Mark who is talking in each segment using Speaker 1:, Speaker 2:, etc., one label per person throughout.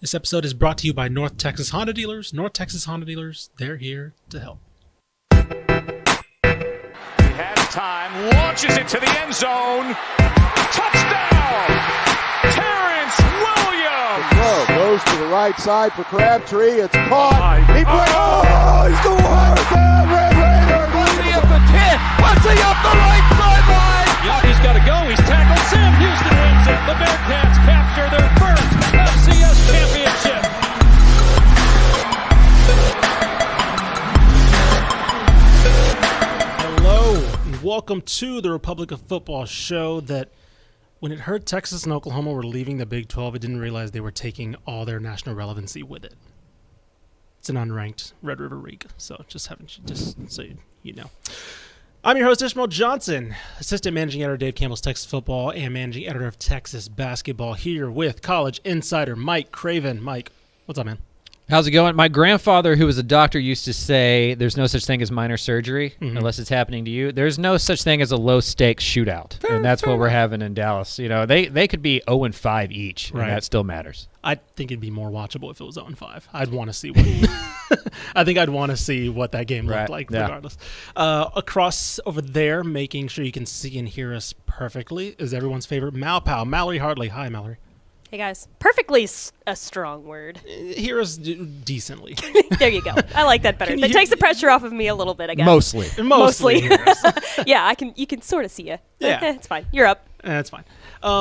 Speaker 1: This episode is brought to you by North Texas Honda Dealers. North Texas Honda Dealers, they're here to help.
Speaker 2: He has time, launches it to the end zone. Touchdown! Terrence Williams!
Speaker 3: The throw goes to the right side for Crabtree. It's caught. He he's going hard down. Red Raiders.
Speaker 4: Bunty up the 10. Bunty up the right sideline.
Speaker 2: Yep, he's got to go. He's tackled. Sam Houston wins it. The Bearcats capture their first FCS championship.
Speaker 1: Hello, and welcome to the Republic of Football show that when it heard Texas and Oklahoma were leaving the Big 12, it didn't realize they were taking all their national relevancy with it. It's an unranked Red River Week, so just so you know. I'm your host, Ishmael Johnson, Assistant Managing Editor of Dave Campbell's Texas Football and Managing Editor of Texas Basketball, here with college insider Mike Craven. Mike, what's up, man?
Speaker 5: How's it going? My grandfather, who was a doctor, used to say there's no such thing as minor surgery unless it's happening to you. There's no such thing as a low-stakes shootout, and that's what we're having in Dallas. You know, they could be 0-5 each, and that still matters.
Speaker 1: I think it'd be more watchable if it was 0-5. I'd want to see what I think I'd want to see what that game looked like, regardless. Across over there, making sure you can see and hear us perfectly, is everyone's favorite Malpal, Mallory Hartley. Hi, Mallory.
Speaker 6: Hey guys, perfectly a strong word.
Speaker 1: Hear us decently.
Speaker 6: There you go. I like that better. That takes the pressure off of me a little bit, I guess.
Speaker 5: Mostly.
Speaker 6: Yeah, you can sort of see you.
Speaker 1: Yeah.
Speaker 6: It's fine. You're up.
Speaker 1: That's fine.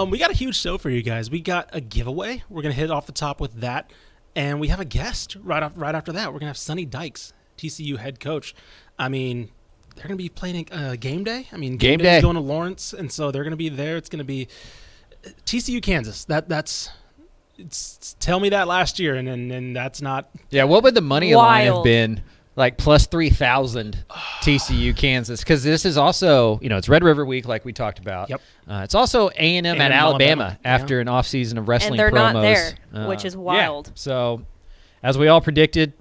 Speaker 1: We got a huge show for you guys. We got a giveaway. We're going to hit off the top with that. And we have a guest right after that. We're going to have Sonny Dykes, TCU head coach. I mean, they're going to be playing game day. I mean, game day is going to Lawrence, and so they're going to be there. It's going to be TCU, Kansas. It's tell me that last year, and that's not.
Speaker 5: Yeah, what would the money line have been? Like plus 3,000 TCU, Kansas, because this is also, it's Red River Week, like we talked about.
Speaker 1: Yep.
Speaker 5: It's also A&M at Alabama after an offseason of wrestling promos.
Speaker 6: And they're not there, which is wild.
Speaker 5: Yeah. So, as we all predicted,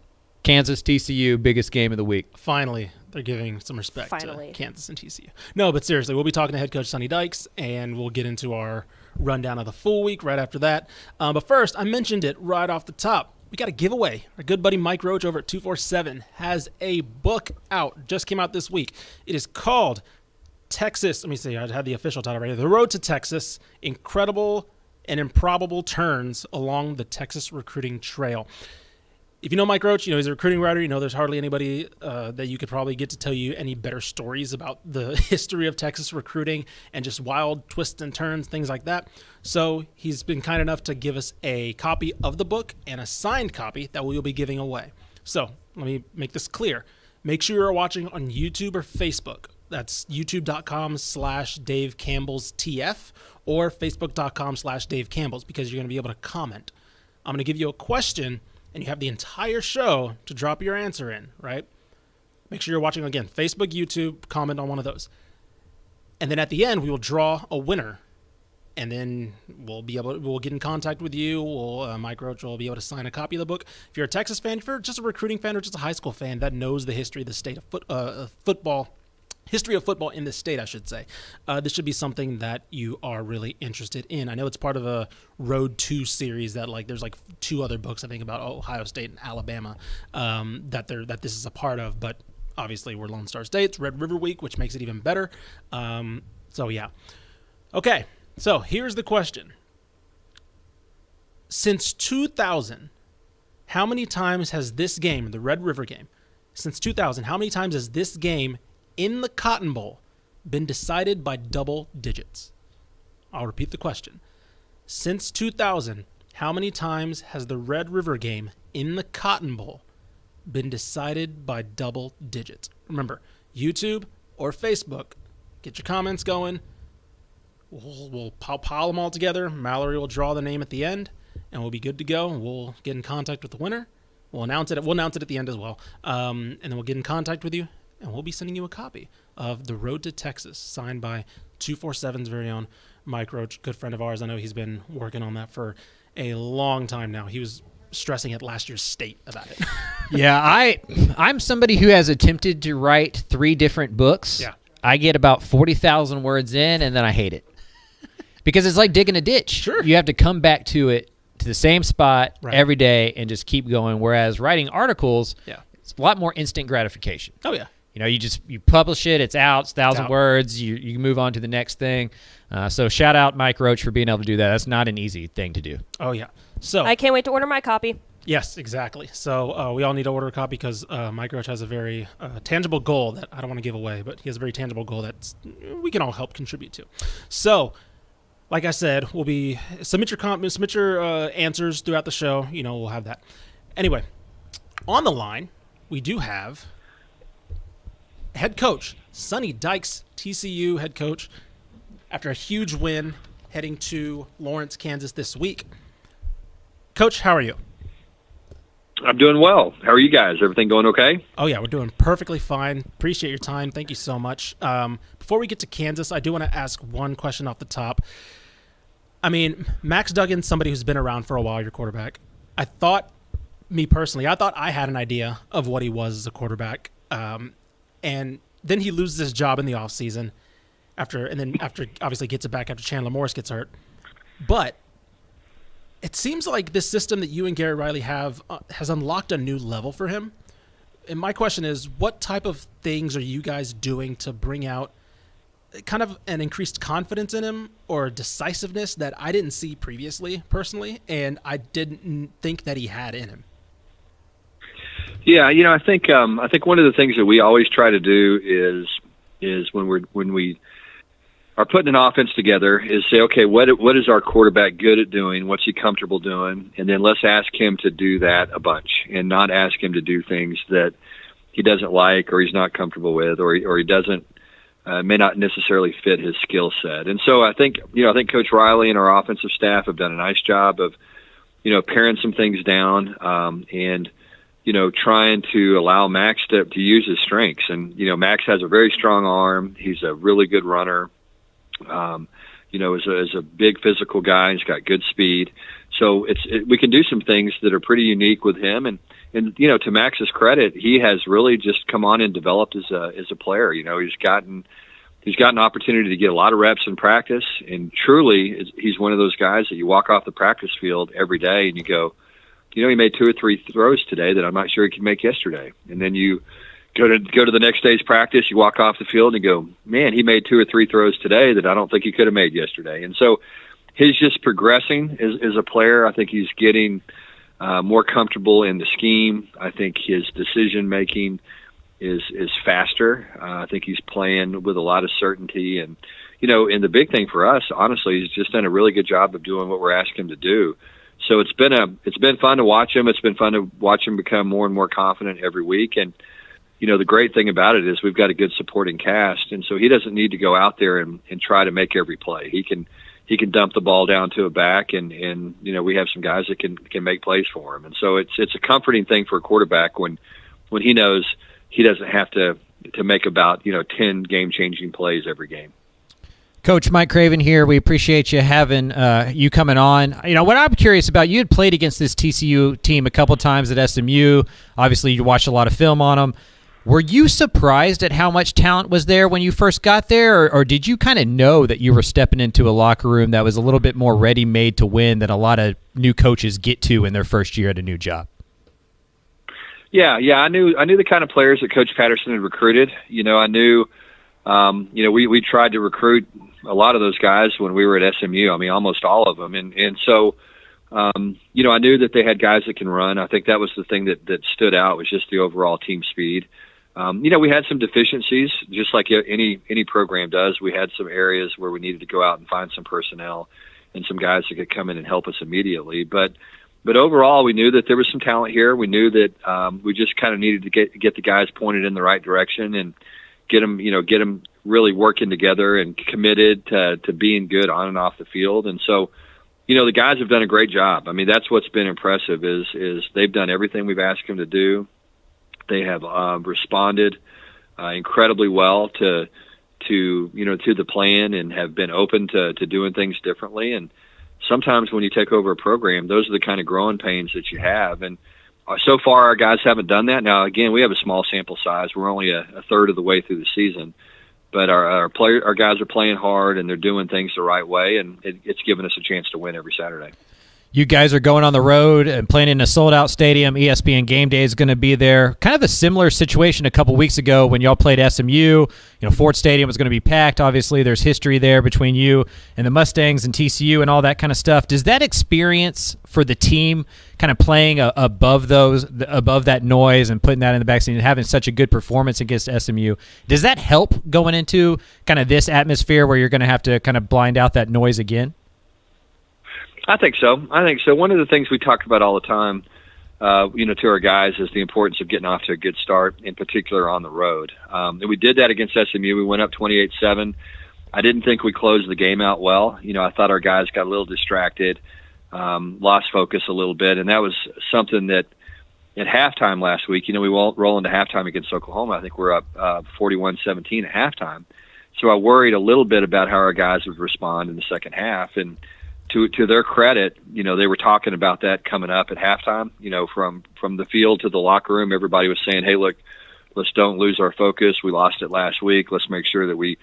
Speaker 5: Kansas, TCU, biggest game of the week.
Speaker 1: Finally, they're giving some respect to Kansas and TCU. No, but seriously, we'll be talking to head coach Sonny Dykes, and we'll get into our rundown of the full week right after that. But first, I mentioned it right off the top. We got a giveaway. Our good buddy Mike Roach over at 247 has a book out. Just came out this week. It is called Texas. Let me see. I had the official title right here. The Road to Texas: Incredible and Improbable Turns Along the Texas Recruiting Trail. If you know Mike Roach, he's a recruiting writer. There's hardly anybody that you could probably get to tell you any better stories about the history of Texas recruiting and just wild twists and turns, things like that. So he's been kind enough to give us a copy of the book and a signed copy that we will be giving away. So let me make this clear. Make sure you're watching on YouTube or Facebook. That's youtube.com/Dave Campbell's TF or facebook.com/Dave Campbell's, because you're going to be able to comment. I'm going to give you a question, and you have the entire show to drop your answer in, right? Make sure you're watching again, Facebook, YouTube, comment on one of those. And then at the end, we will draw a winner. And then we'll get in contact with you. Mike Roach will be able to sign a copy of the book. If you're a Texas fan, if you're just a recruiting fan or just a high school fan that knows the history of the state of football, history of football in this state, I should say, this should be something that you are really interested in. I know it's part of a Road to series that there's two other books, I think, about Ohio State and Alabama that this is a part of, but obviously we're Lone Star State. It's Red River Week, which makes it even better. So yeah. Okay, so here's the question. Since 2000, how many times has this game, the Red River game, since 2000, how many times has this game in the Cotton Bowl been decided by double digits? I'll repeat the question. Since 2000, how many times has the Red River game in the Cotton Bowl been decided by double digits? Remember, YouTube or Facebook, get your comments going. We'll pile them all together. Mallory will draw the name at the end, and we'll be good to go. We'll get in contact with the winner. We'll announce it. We'll announce it at the end as well, and then we'll get in contact with you. And we'll be sending you a copy of The Road to Texas, signed by 247's very own Mike Roach, good friend of ours. I know he's been working on that for a long time now. He was stressing at last year's state about it.
Speaker 5: Yeah, I'm somebody who has attempted to write 3 different books.
Speaker 1: Yeah.
Speaker 5: I get about 40,000 words in, and then I hate it. Because it's like digging a ditch.
Speaker 1: Sure.
Speaker 5: You have to come back to it to the same spot
Speaker 1: Right.
Speaker 5: every day and just keep going. Whereas writing articles, it's a lot more instant gratification.
Speaker 1: Oh, yeah.
Speaker 5: You know, you publish it, it's out, it's 1,000
Speaker 1: out.
Speaker 5: words, you move on to the next thing. So shout out Mike Roach for being able to do that. That's not an easy thing to do.
Speaker 1: Oh, yeah. So
Speaker 6: I can't wait to order my copy.
Speaker 1: yes, exactly. So we all need to order a copy because Mike Roach has a very tangible goal that I don't want to give away, but he has a very tangible goal that we can all help contribute to. So, like I said, we'll be submit your answers throughout the show. You know, we'll have that. Anyway, on the line, we do have head coach Sonny Dykes, TCU head coach, after a huge win heading to Lawrence, Kansas this week. Coach, how are you?
Speaker 7: I'm doing well. How are you guys? Everything going okay?
Speaker 1: Oh, yeah, we're doing perfectly fine. Appreciate your time. Thank you so much. Before we get to Kansas, I do want to ask one question off the top. I mean, Max Duggan's somebody who's been around for a while, your quarterback. I thought I had an idea of what he was as a quarterback. And then he loses his job in the offseason after obviously gets it back after Chandler Morris gets hurt. But it seems like this system that you and Gary Riley have has unlocked a new level for him. And my question is, what type of things are you guys doing to bring out kind of an increased confidence in him or decisiveness that I didn't see previously, personally, and I didn't think that he had in him?
Speaker 7: Yeah, I think one of the things that we always try to do is when we are putting an offense together is say, okay, what is our quarterback good at doing? What's he comfortable doing? And then let's ask him to do that a bunch and not ask him to do things that he doesn't like or he's not comfortable with or he doesn't may not necessarily fit his skill set. And so I think Coach Riley and our offensive staff have done a nice job of paring some things down and trying to allow Max to use his strengths. And Max has a very strong arm. He's a really good runner. Is a big physical guy. He's got good speed. So we can do some things that are pretty unique with him. And to Max's credit, he has really just come on and developed as a player. He's gotten opportunity to get a lot of reps in practice. And truly, he's one of those guys that you walk off the practice field every day and you go, he made 2 or 3 throws today that I'm not sure he could make yesterday. And then you go to the next day's practice, you walk off the field and go, man, he made 2 or 3 throws today that I don't think he could have made yesterday. And so he's just progressing as a player. I think he's getting more comfortable in the scheme. I think his decision making is faster. I think he's playing with a lot of certainty. And and the big thing for us, honestly, he's just done a really good job of doing what we're asking him to do. So it's been fun to watch him. It's been fun to watch him become more and more confident every week. And the great thing about it is we've got a good supporting cast, and so he doesn't need to go out there and try to make every play. He can dump the ball down to a back, and we have some guys that can make plays for him. And so it's a comforting thing for a quarterback when he knows he doesn't have to make about 10 game-changing plays every game.
Speaker 5: Coach Mike Craven here. We appreciate you having you coming on. What I'm curious about, you had played against this TCU team a couple times at SMU. Obviously, you watched a lot of film on them. Were you surprised at how much talent was there when you first got there, or did you kind of know that you were stepping into a locker room that was a little bit more ready-made to win than a lot of new coaches get to in their first year at a new job?
Speaker 7: Yeah, I knew the kind of players that Coach Patterson had recruited. I knew, we tried to recruit a lot of those guys when we were at SMU. I mean, almost all of them, and so. I knew that they had guys that can run. I think that was the thing that stood out was just the overall team speed. We had some deficiencies, just like any program does. We had some areas where we needed to go out and find some personnel and some guys that could come in and help us immediately. But overall, we knew that there was some talent here. We knew that we just kind of needed to get the guys pointed in the right direction and get them really working together and committed to being good on and off the field. And so, the guys have done a great job. I mean, that's what's been impressive is they've done everything we've asked them to do. They have responded incredibly well to the plan and have been open to doing things differently. And sometimes when you take over a program, those are the kind of growing pains that you have. And so far, our guys haven't done that. Now, again, we have a small sample size. We're only a third of the way through the season. But our guys are playing hard and they're doing things the right way, and it's given us a chance to win every Saturday.
Speaker 5: You guys are going on the road and playing in a sold-out stadium. ESPN Game Day is going to be there. Kind of a similar situation a couple weeks ago when y'all played SMU. You know, Ford Stadium was going to be packed. Obviously, there's history there between you and the Mustangs and TCU and all that kind of stuff. Does that experience for the team kind of playing above that noise and putting that in the backseat and having such a good performance against SMU, does that help going into kind of this atmosphere where you're going to have to kind of blind out that noise again?
Speaker 7: I think so. One of the things we talk about all the time, to our guys is the importance of getting off to a good start, in particular on the road. And we did that against SMU. We went up 28-7. I didn't think we closed the game out well. I thought our guys got a little distracted, lost focus a little bit, and that was something that at halftime last week, we won't roll into halftime against Oklahoma. I think we're up 41-17 at halftime. So I worried a little bit about how our guys would respond in the second half, and to their credit, they were talking about that coming up at halftime. From the field to the locker room, everybody was saying, "Hey, look, let's don't lose our focus. We lost it last week. Let's make sure that we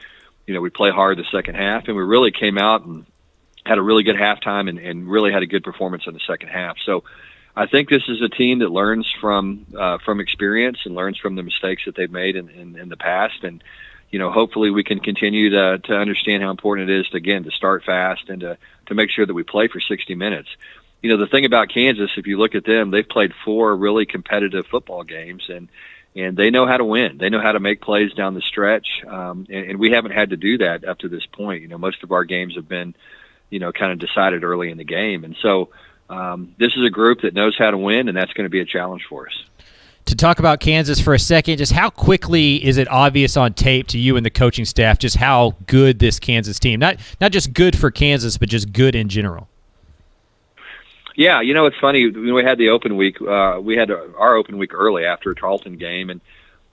Speaker 7: play hard the second half." And we really came out and had a really good halftime and really had a good performance in the second half. So I think this is a team that learns from experience and learns from the mistakes that they've made in the past. And hopefully we can continue to understand how important it is to start fast and to make sure that we play for 60 minutes. The thing about Kansas, if you look at them, they've played 4 really competitive football games, and they know how to win. They know how to make plays down the stretch, and we haven't had to do that up to this point. Most of our games have been, kind of decided early in the game. And so this is a group that knows how to win, and that's going to be a challenge for us.
Speaker 5: To talk about Kansas for a second, just how quickly is it obvious on tape to you and the coaching staff just how good this Kansas team, not just good for Kansas, but just good in general?
Speaker 7: Yeah, it's funny. We had the open week. We had our open week early after a Tarleton game, and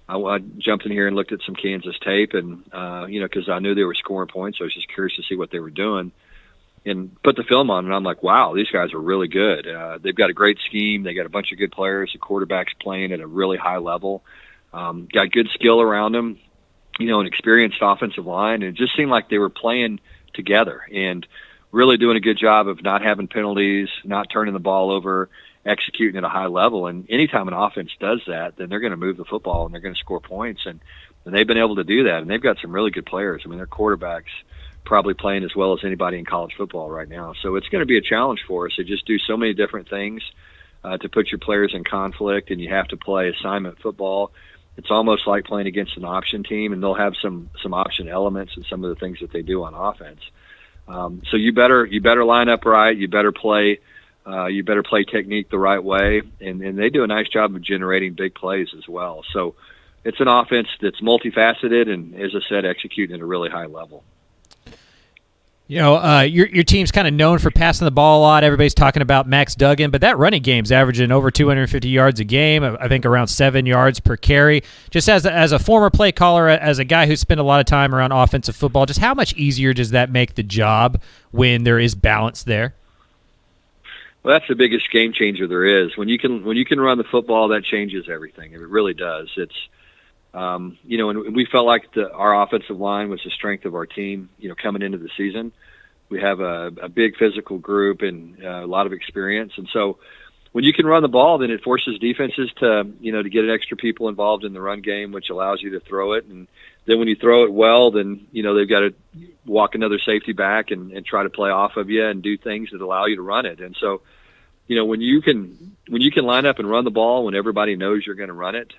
Speaker 7: I jumped in here and looked at some Kansas tape, and because I knew they were scoring points, I was just curious to see what they were doing. And put the film on, and I'm like, wow, these guys are really good. They've got a great scheme. They got a bunch of good players. The quarterback's playing at a really high level. Got good skill around them, an experienced offensive line. And it just seemed like they were playing together and really doing a good job of not having penalties, not turning the ball over, executing at a high level. And anytime an offense does that, then they're going to move the football and they're going to score points. And they've been able to do that. And they've got some really good players. I mean, their quarterback's probably playing as well as anybody in college football right now. So it's going to be a challenge for us. They just do so many different things to put your players in conflict, and you have to play assignment football. It's almost like playing against an option team, and they'll have some option elements in some of the things that they do on offense. So you better line up right. You better play technique the right way, and they do a nice job of generating big plays as well. So it's an offense that's multifaceted and, as I said, executing at a really high level.
Speaker 5: Your team's kind of known for passing the ball a lot. Everybody's talking about Max Duggan, but that running game's averaging over 250 yards a game. I think around 7 yards per carry. Just as a former play caller, as a guy who spent a lot of time around offensive football, just how much easier does that make the job when there is balance there?
Speaker 7: Well, that's the biggest game changer there is. When you can run the football, that changes everything. It really does. It's and we felt like our offensive line was the strength of our team, coming into the season. We have a big physical group and a lot of experience. And so when you can run the ball, then it forces defenses to get extra people involved in the run game, which allows you to throw it. And then when you throw it well, then, they've got to walk another safety back and try to play off of you and do things that allow you to run it. And so, when you can line up and run the ball when everybody knows you're going to run it,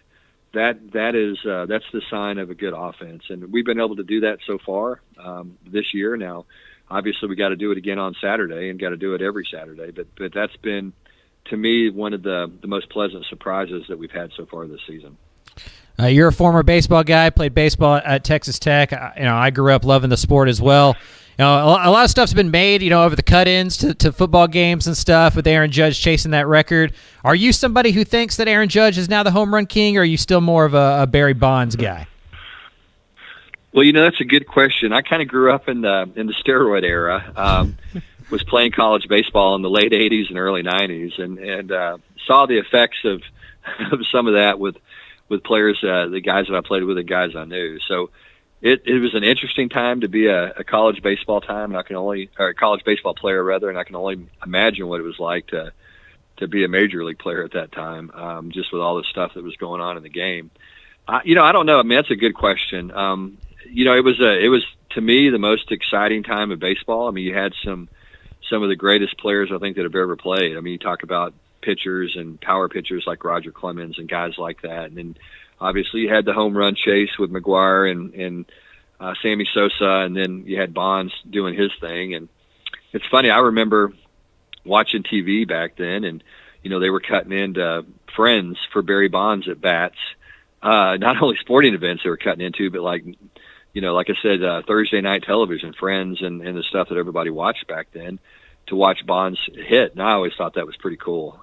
Speaker 7: that's the sign of a good offense, and we've been able to do that so far this year. Now, obviously, we got to do it again on Saturday, and got to do it every Saturday. But that's been, to me, one of the most pleasant surprises that we've had so far this season.
Speaker 5: You're a former baseball guy, played baseball at Texas Tech. I grew up loving the sport as well. A lot of stuff's been made, over the cut-ins to football games and stuff with Aaron Judge chasing that record. Are you somebody who thinks that Aaron Judge is now the home run king, or are you still more of a Barry Bonds guy?
Speaker 7: Well, that's a good question. I kind of grew up in the steroid era. Was playing college baseball in the late 80s and early 90s, and saw the effects of some of that with players, the guys that I played with and guys I knew. So it was an interesting time to be a college baseball time, and a college baseball player rather, and I can only imagine what it was like to be a major league player at that time, just with all the stuff that was going on in the game. I don't know. I mean, that's a good question. It was to me the most exciting time of baseball. I mean, you had some of the greatest players I think that have ever played. I mean, you talk about pitchers and power pitchers like Roger Clemens and guys like that, and then obviously you had the home run chase with McGuire and Sammy Sosa, and then you had Bonds doing his thing. And it's funny, I remember watching TV back then, and they were cutting into Friends for Barry Bonds at bats. Not only sporting events they were cutting into, but like I said, Thursday night television, Friends, and the stuff that everybody watched back then, to watch Bonds hit. And I always thought that was pretty cool,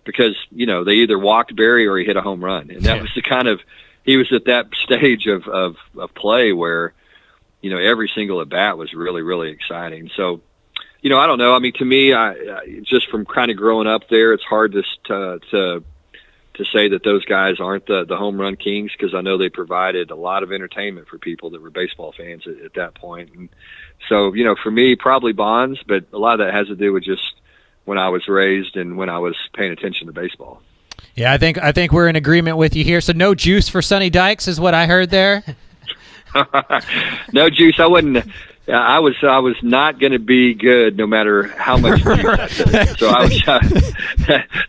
Speaker 7: because they either walked Barry or he hit a home run, and that was he was at that stage of play where every single at bat was really, really exciting. So I don't know. I mean, to me, I just from kind of growing up there, it's hard to say that those guys aren't the home run kings, because I know they provided a lot of entertainment for people that were baseball fans at that point. And so, for me, probably Bonds, but a lot of that has to do with just when I was raised and when I was paying attention to baseball.
Speaker 5: Yeah, I think we're in agreement with you here. So no juice for Sonny Dykes is what I heard there.
Speaker 7: No juice. I wouldn't. I was not going to be good no matter how much juice I took.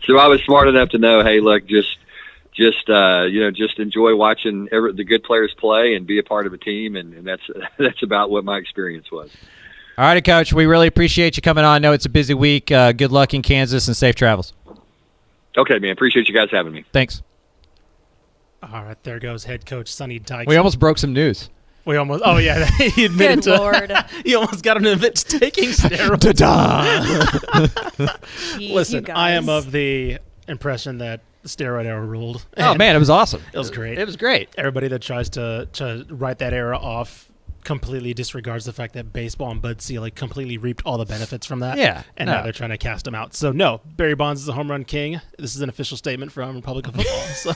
Speaker 7: So I was smart enough to know, hey, look, just enjoy watching the good players play and be a part of a team, and that's about what my experience was.
Speaker 5: All right, Coach, we really appreciate you coming on. I know it's a busy week. Good luck in Kansas and safe travels.
Speaker 7: Okay, man. Appreciate you guys having me.
Speaker 5: Thanks.
Speaker 1: All right, there goes head coach Sonny Dykes.
Speaker 5: We almost broke some news.
Speaker 1: We almost. Oh yeah, he admitted
Speaker 6: Good Lord.
Speaker 1: He almost got an admit to taking steroids.
Speaker 6: Jeez,
Speaker 1: Listen, I am of the impression that the steroid era ruled.
Speaker 5: Oh man, it was awesome.
Speaker 1: It was great.
Speaker 5: It was great.
Speaker 1: Everybody that tries to write that era off completely disregards the fact that baseball and Bud Selig completely reaped all the benefits from that.
Speaker 5: Yeah,
Speaker 1: and now they're trying to cast him out. So no, Barry Bonds is the home run king. This is an official statement from Republic of Football. So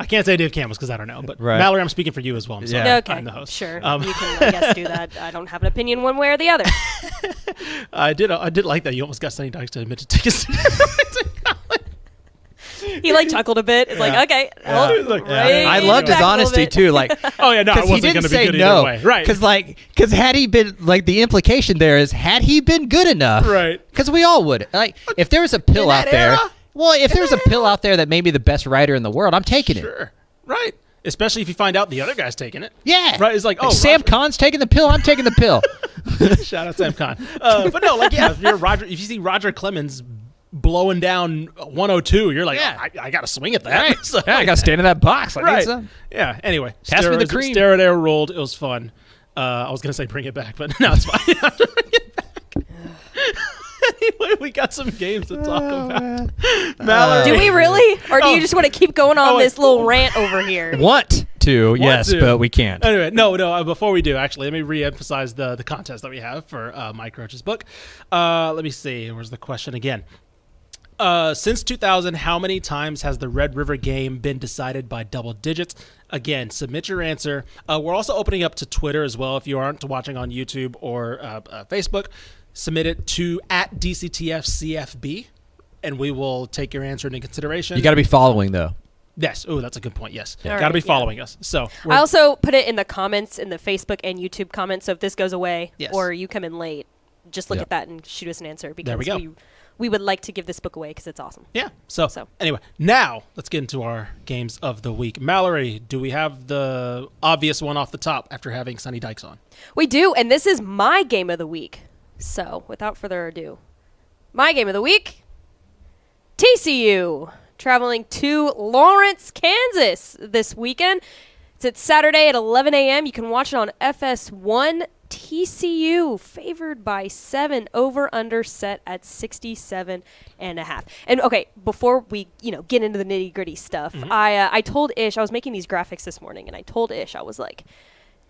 Speaker 1: I can't say Dave Campbell's because I don't know, but
Speaker 5: right.
Speaker 1: Mallory, I'm speaking for you as well. I'm sorry.
Speaker 5: Yeah.
Speaker 6: Okay,
Speaker 1: I'm the host.
Speaker 6: sure. You can, I guess, do that. I don't have an opinion one way or the other.
Speaker 1: I did like that. You almost got Sonny Dykes to admit to taking steroids in college.
Speaker 6: He chuckled a bit. It's like, okay.
Speaker 5: I loved his honesty too. Like,
Speaker 1: oh yeah, no, it wasn't going to be good either way, right?
Speaker 5: Because had he been the implication there is had he been good enough,
Speaker 1: right?
Speaker 5: Because we all would if there was a pill out there. Well, if there's a pill out there that may be the best writer in the world, I'm taking it.
Speaker 1: Sure, right. Especially if you find out the other guy's taking it.
Speaker 5: Yeah,
Speaker 1: right. It's like, oh,
Speaker 5: Sam Kahn's taking the pill. I'm taking the pill.
Speaker 1: Shout out Sam Kahn. But no, if you see Roger Clemens blowing down 102, you're like,
Speaker 5: yeah.
Speaker 1: I got to swing at that.
Speaker 5: Right.
Speaker 1: So,
Speaker 5: I got to stand in that box. I need some.
Speaker 1: Yeah. Anyway,
Speaker 5: pass me the cream.
Speaker 1: Steroid era rolled. It was fun. I was gonna say bring it back, but no, it's fine. You have to bring it back. Anyway, we got some games to talk about. Mallory.
Speaker 6: Do we really? Or do you just want to keep going on this little rant over here?
Speaker 5: Want to, yes, but we can't.
Speaker 1: Anyway, no. Before we do, actually, let me re-emphasize the contest that we have for Mike Roach's book. Let me see. Where's the question again? Since 2000, how many times has the Red River game been decided by double digits? Again, submit your answer. We're also opening up to Twitter as well. If you aren't watching on YouTube or Facebook, submit it to @DCTFCFB, and we will take your answer into consideration.
Speaker 5: You got to be following, though.
Speaker 1: Yes. Oh, that's a good point. Yes.
Speaker 6: Yeah.
Speaker 1: Got to be following us. So
Speaker 6: I also put it in the comments in the Facebook and YouTube comments. So if this goes away or you come in late, just look at that and shoot us an answer, because
Speaker 1: there we go.
Speaker 6: We would like to give this book away because it's awesome.
Speaker 1: Yeah. So anyway, now let's get into our games of the week. Mallory, do we have the obvious one off the top after having Sonny Dykes on?
Speaker 6: We do, and this is my game of the week. So without further ado, my game of the week, TCU, traveling to Lawrence, Kansas this weekend. It's Saturday at 11 a.m. You can watch it on FS1. TCU favored by 7, over under set at 67.5. And okay, before we get into the nitty gritty stuff, I told Ish, I was making these graphics this morning, and I told Ish, I was like,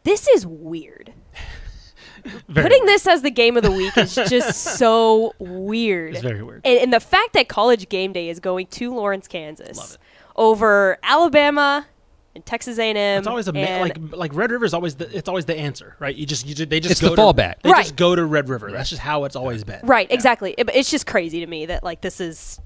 Speaker 6: this is weird. Putting this as the game of the week is just so weird.
Speaker 1: It's very weird.
Speaker 6: And the fact that College Game Day is going to Lawrence, Kansas over Alabama and Texas A&M.
Speaker 1: It's always like Red River is always the answer, right? They just
Speaker 5: it's
Speaker 1: go
Speaker 5: the fallback.
Speaker 1: They just go to Red River. That's just how it's always been.
Speaker 6: Right, exactly. It's just crazy to me that like this is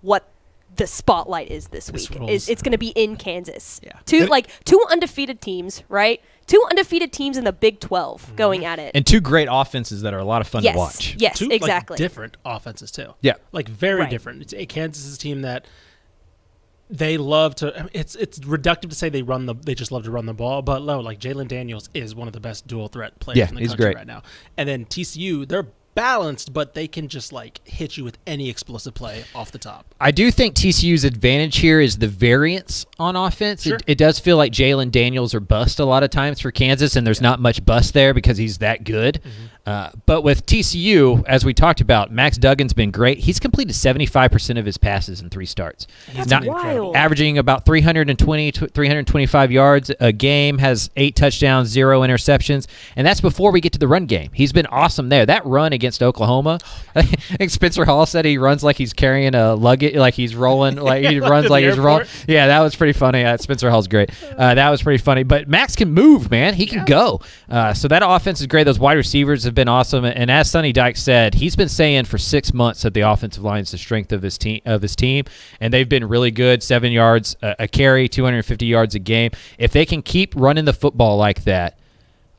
Speaker 6: what the spotlight is this week. It's going to be in Kansas.
Speaker 1: Yeah.
Speaker 6: Two undefeated teams, right? 2 undefeated teams in the Big 12 going at it.
Speaker 5: And 2 great offenses that are a lot of fun to watch.
Speaker 6: Yes,
Speaker 1: 2
Speaker 6: exactly.
Speaker 1: Different offenses too.
Speaker 5: Yeah.
Speaker 1: Like very different. It's Kansas is a team that they love to. It's reductive to say they just love to run the ball, but like Jalen Daniels is one of the best dual threat players in the country right now. And then TCU, they're balanced, but they can just like hit you with any explosive play off the top.
Speaker 5: I do think TCU's advantage here is the variance on offense.
Speaker 1: Sure.
Speaker 5: It does feel like Jalen Daniels are bust a lot of times for Kansas, and there's not much bust there because he's that good. But with TCU, as we talked about, Max Duggan's been great. He's completed 75% of his passes in 3 starts.
Speaker 6: That's wild.
Speaker 5: Averaging about 325 yards a game, has 8 touchdowns, 0 interceptions, and that's before we get to the run game. He's been awesome there. That run against Oklahoma, I think Spencer Hall said he runs like he's carrying a luggage, like he's rolling, like he runs like he's rolling. Yeah, that was pretty funny. Spencer Hall's great. That was pretty funny. But Max can move, man. He can go. So that offense is great. Those wide receivers have been awesome. And as Sonny Dykes said, he's been saying for 6 months that the offensive line is the strength of his team, and they've been really good. 7 yards a carry, 250 yards a game. If they can keep running the football like that,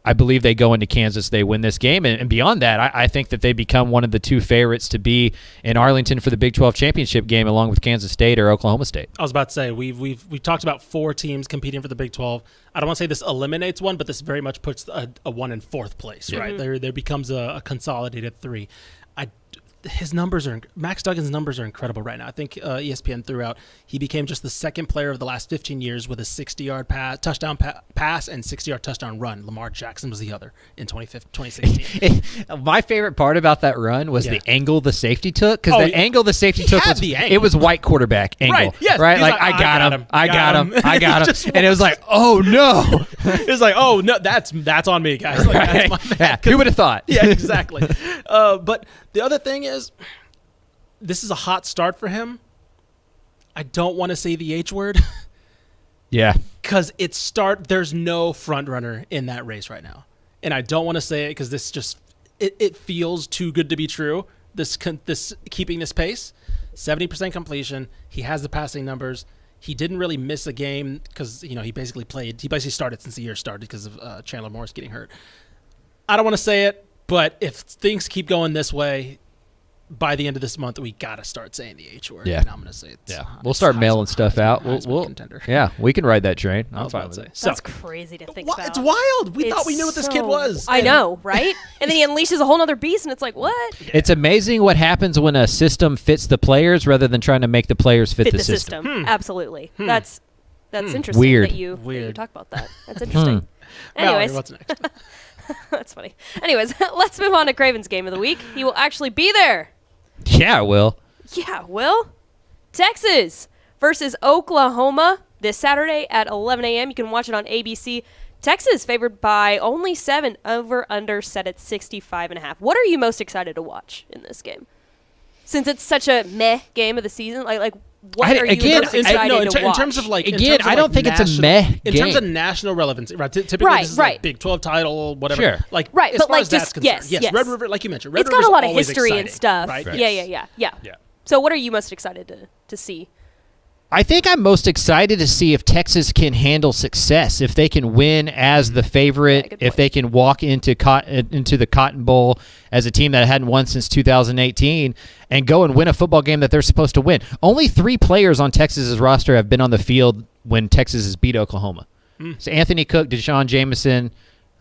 Speaker 5: I believe they go into Kansas, they win this game. And beyond that, I think that they become one of the 2 favorites to be in Arlington for the Big 12 championship game along with Kansas State or Oklahoma State.
Speaker 1: I was about to say, we've talked about 4 teams competing for the Big 12. I don't want to say this eliminates one, but this very much puts a one in 4th place, right? There becomes a consolidated 3. Max Duggan's numbers are incredible right now. I think ESPN threw out he became just the 2nd player of the last 15 years with a 60-yard touchdown pass and 60-yard touchdown run. Lamar Jackson was the other in 2016.
Speaker 5: My favorite part about that run was the angle the safety took, because the angle the safety took was white quarterback angle,
Speaker 1: right? Yes,
Speaker 5: right? Like I got him, I got him, and it was like, oh no,
Speaker 1: it's like, oh no, that's on me, guys. Like,
Speaker 5: right.
Speaker 1: That's my bad.
Speaker 5: Who would have thought?
Speaker 1: Yeah, exactly. But the other thing is, this is a hot start for him. I don't want to say the H word.
Speaker 5: Yeah.
Speaker 1: Because there's no front runner in that race right now. And I don't want to say it because this just, it feels too good to be true. This keeping this pace, 70% completion. He has the passing numbers. He didn't really miss a game because, he basically started since the year started because of Chandler Morris getting hurt. I don't want to say it, but if things keep going this way, by the end of this month, we got to start saying the H word.
Speaker 5: Yeah.
Speaker 1: And I'm going to say it.
Speaker 5: Yeah. We'll start mailing stuff out. We'll
Speaker 1: contender.
Speaker 5: Yeah, we can ride that train. I'm fine with it.
Speaker 6: That's crazy to think about.
Speaker 1: It's wild. We thought we knew what this kid was.
Speaker 6: I know, right? And then he unleashes a whole other beast, and it's like, what?
Speaker 5: It's amazing what happens when a system fits the players rather than trying to make the players fit the system.
Speaker 6: Absolutely. That's interesting
Speaker 5: Weird.
Speaker 6: that you talk about that. That's interesting. Anyways.
Speaker 1: Mallory, what's next?
Speaker 6: That's funny. Anyways, let's move on to Craven's game of the week. He will actually be there.
Speaker 5: Yeah, Will.
Speaker 6: Yeah, Will. Texas versus Oklahoma this Saturday at 11 a.m. You can watch it on ABC. Texas favored by only 7, over under set at 65.5. What are you most excited to watch in this game? Since it's such a meh game of the season, what are you most excited to watch?
Speaker 1: In terms of
Speaker 5: I don't think it's a meh game.
Speaker 1: In terms of national relevancy, right? Typically, this is like Big 12 title, whatever.
Speaker 5: Sure.
Speaker 6: Right,
Speaker 1: as
Speaker 6: but
Speaker 1: far as that's concerned. Yes, Red River, like you mentioned, Red River's
Speaker 6: got a lot of
Speaker 1: always
Speaker 6: history
Speaker 1: exciting,
Speaker 6: and stuff.
Speaker 1: Right?
Speaker 6: Yeah. So what are you most excited to see?
Speaker 5: I think I'm most excited to see if Texas can handle success, if they can win as the favorite, if they can walk into the Cotton Bowl as a team that hadn't won since 2018 and go and win a football game that they're supposed to win. Only 3 players on Texas's roster have been on the field when Texas has beat Oklahoma. So Anthony Cook, Deshaun Jameson,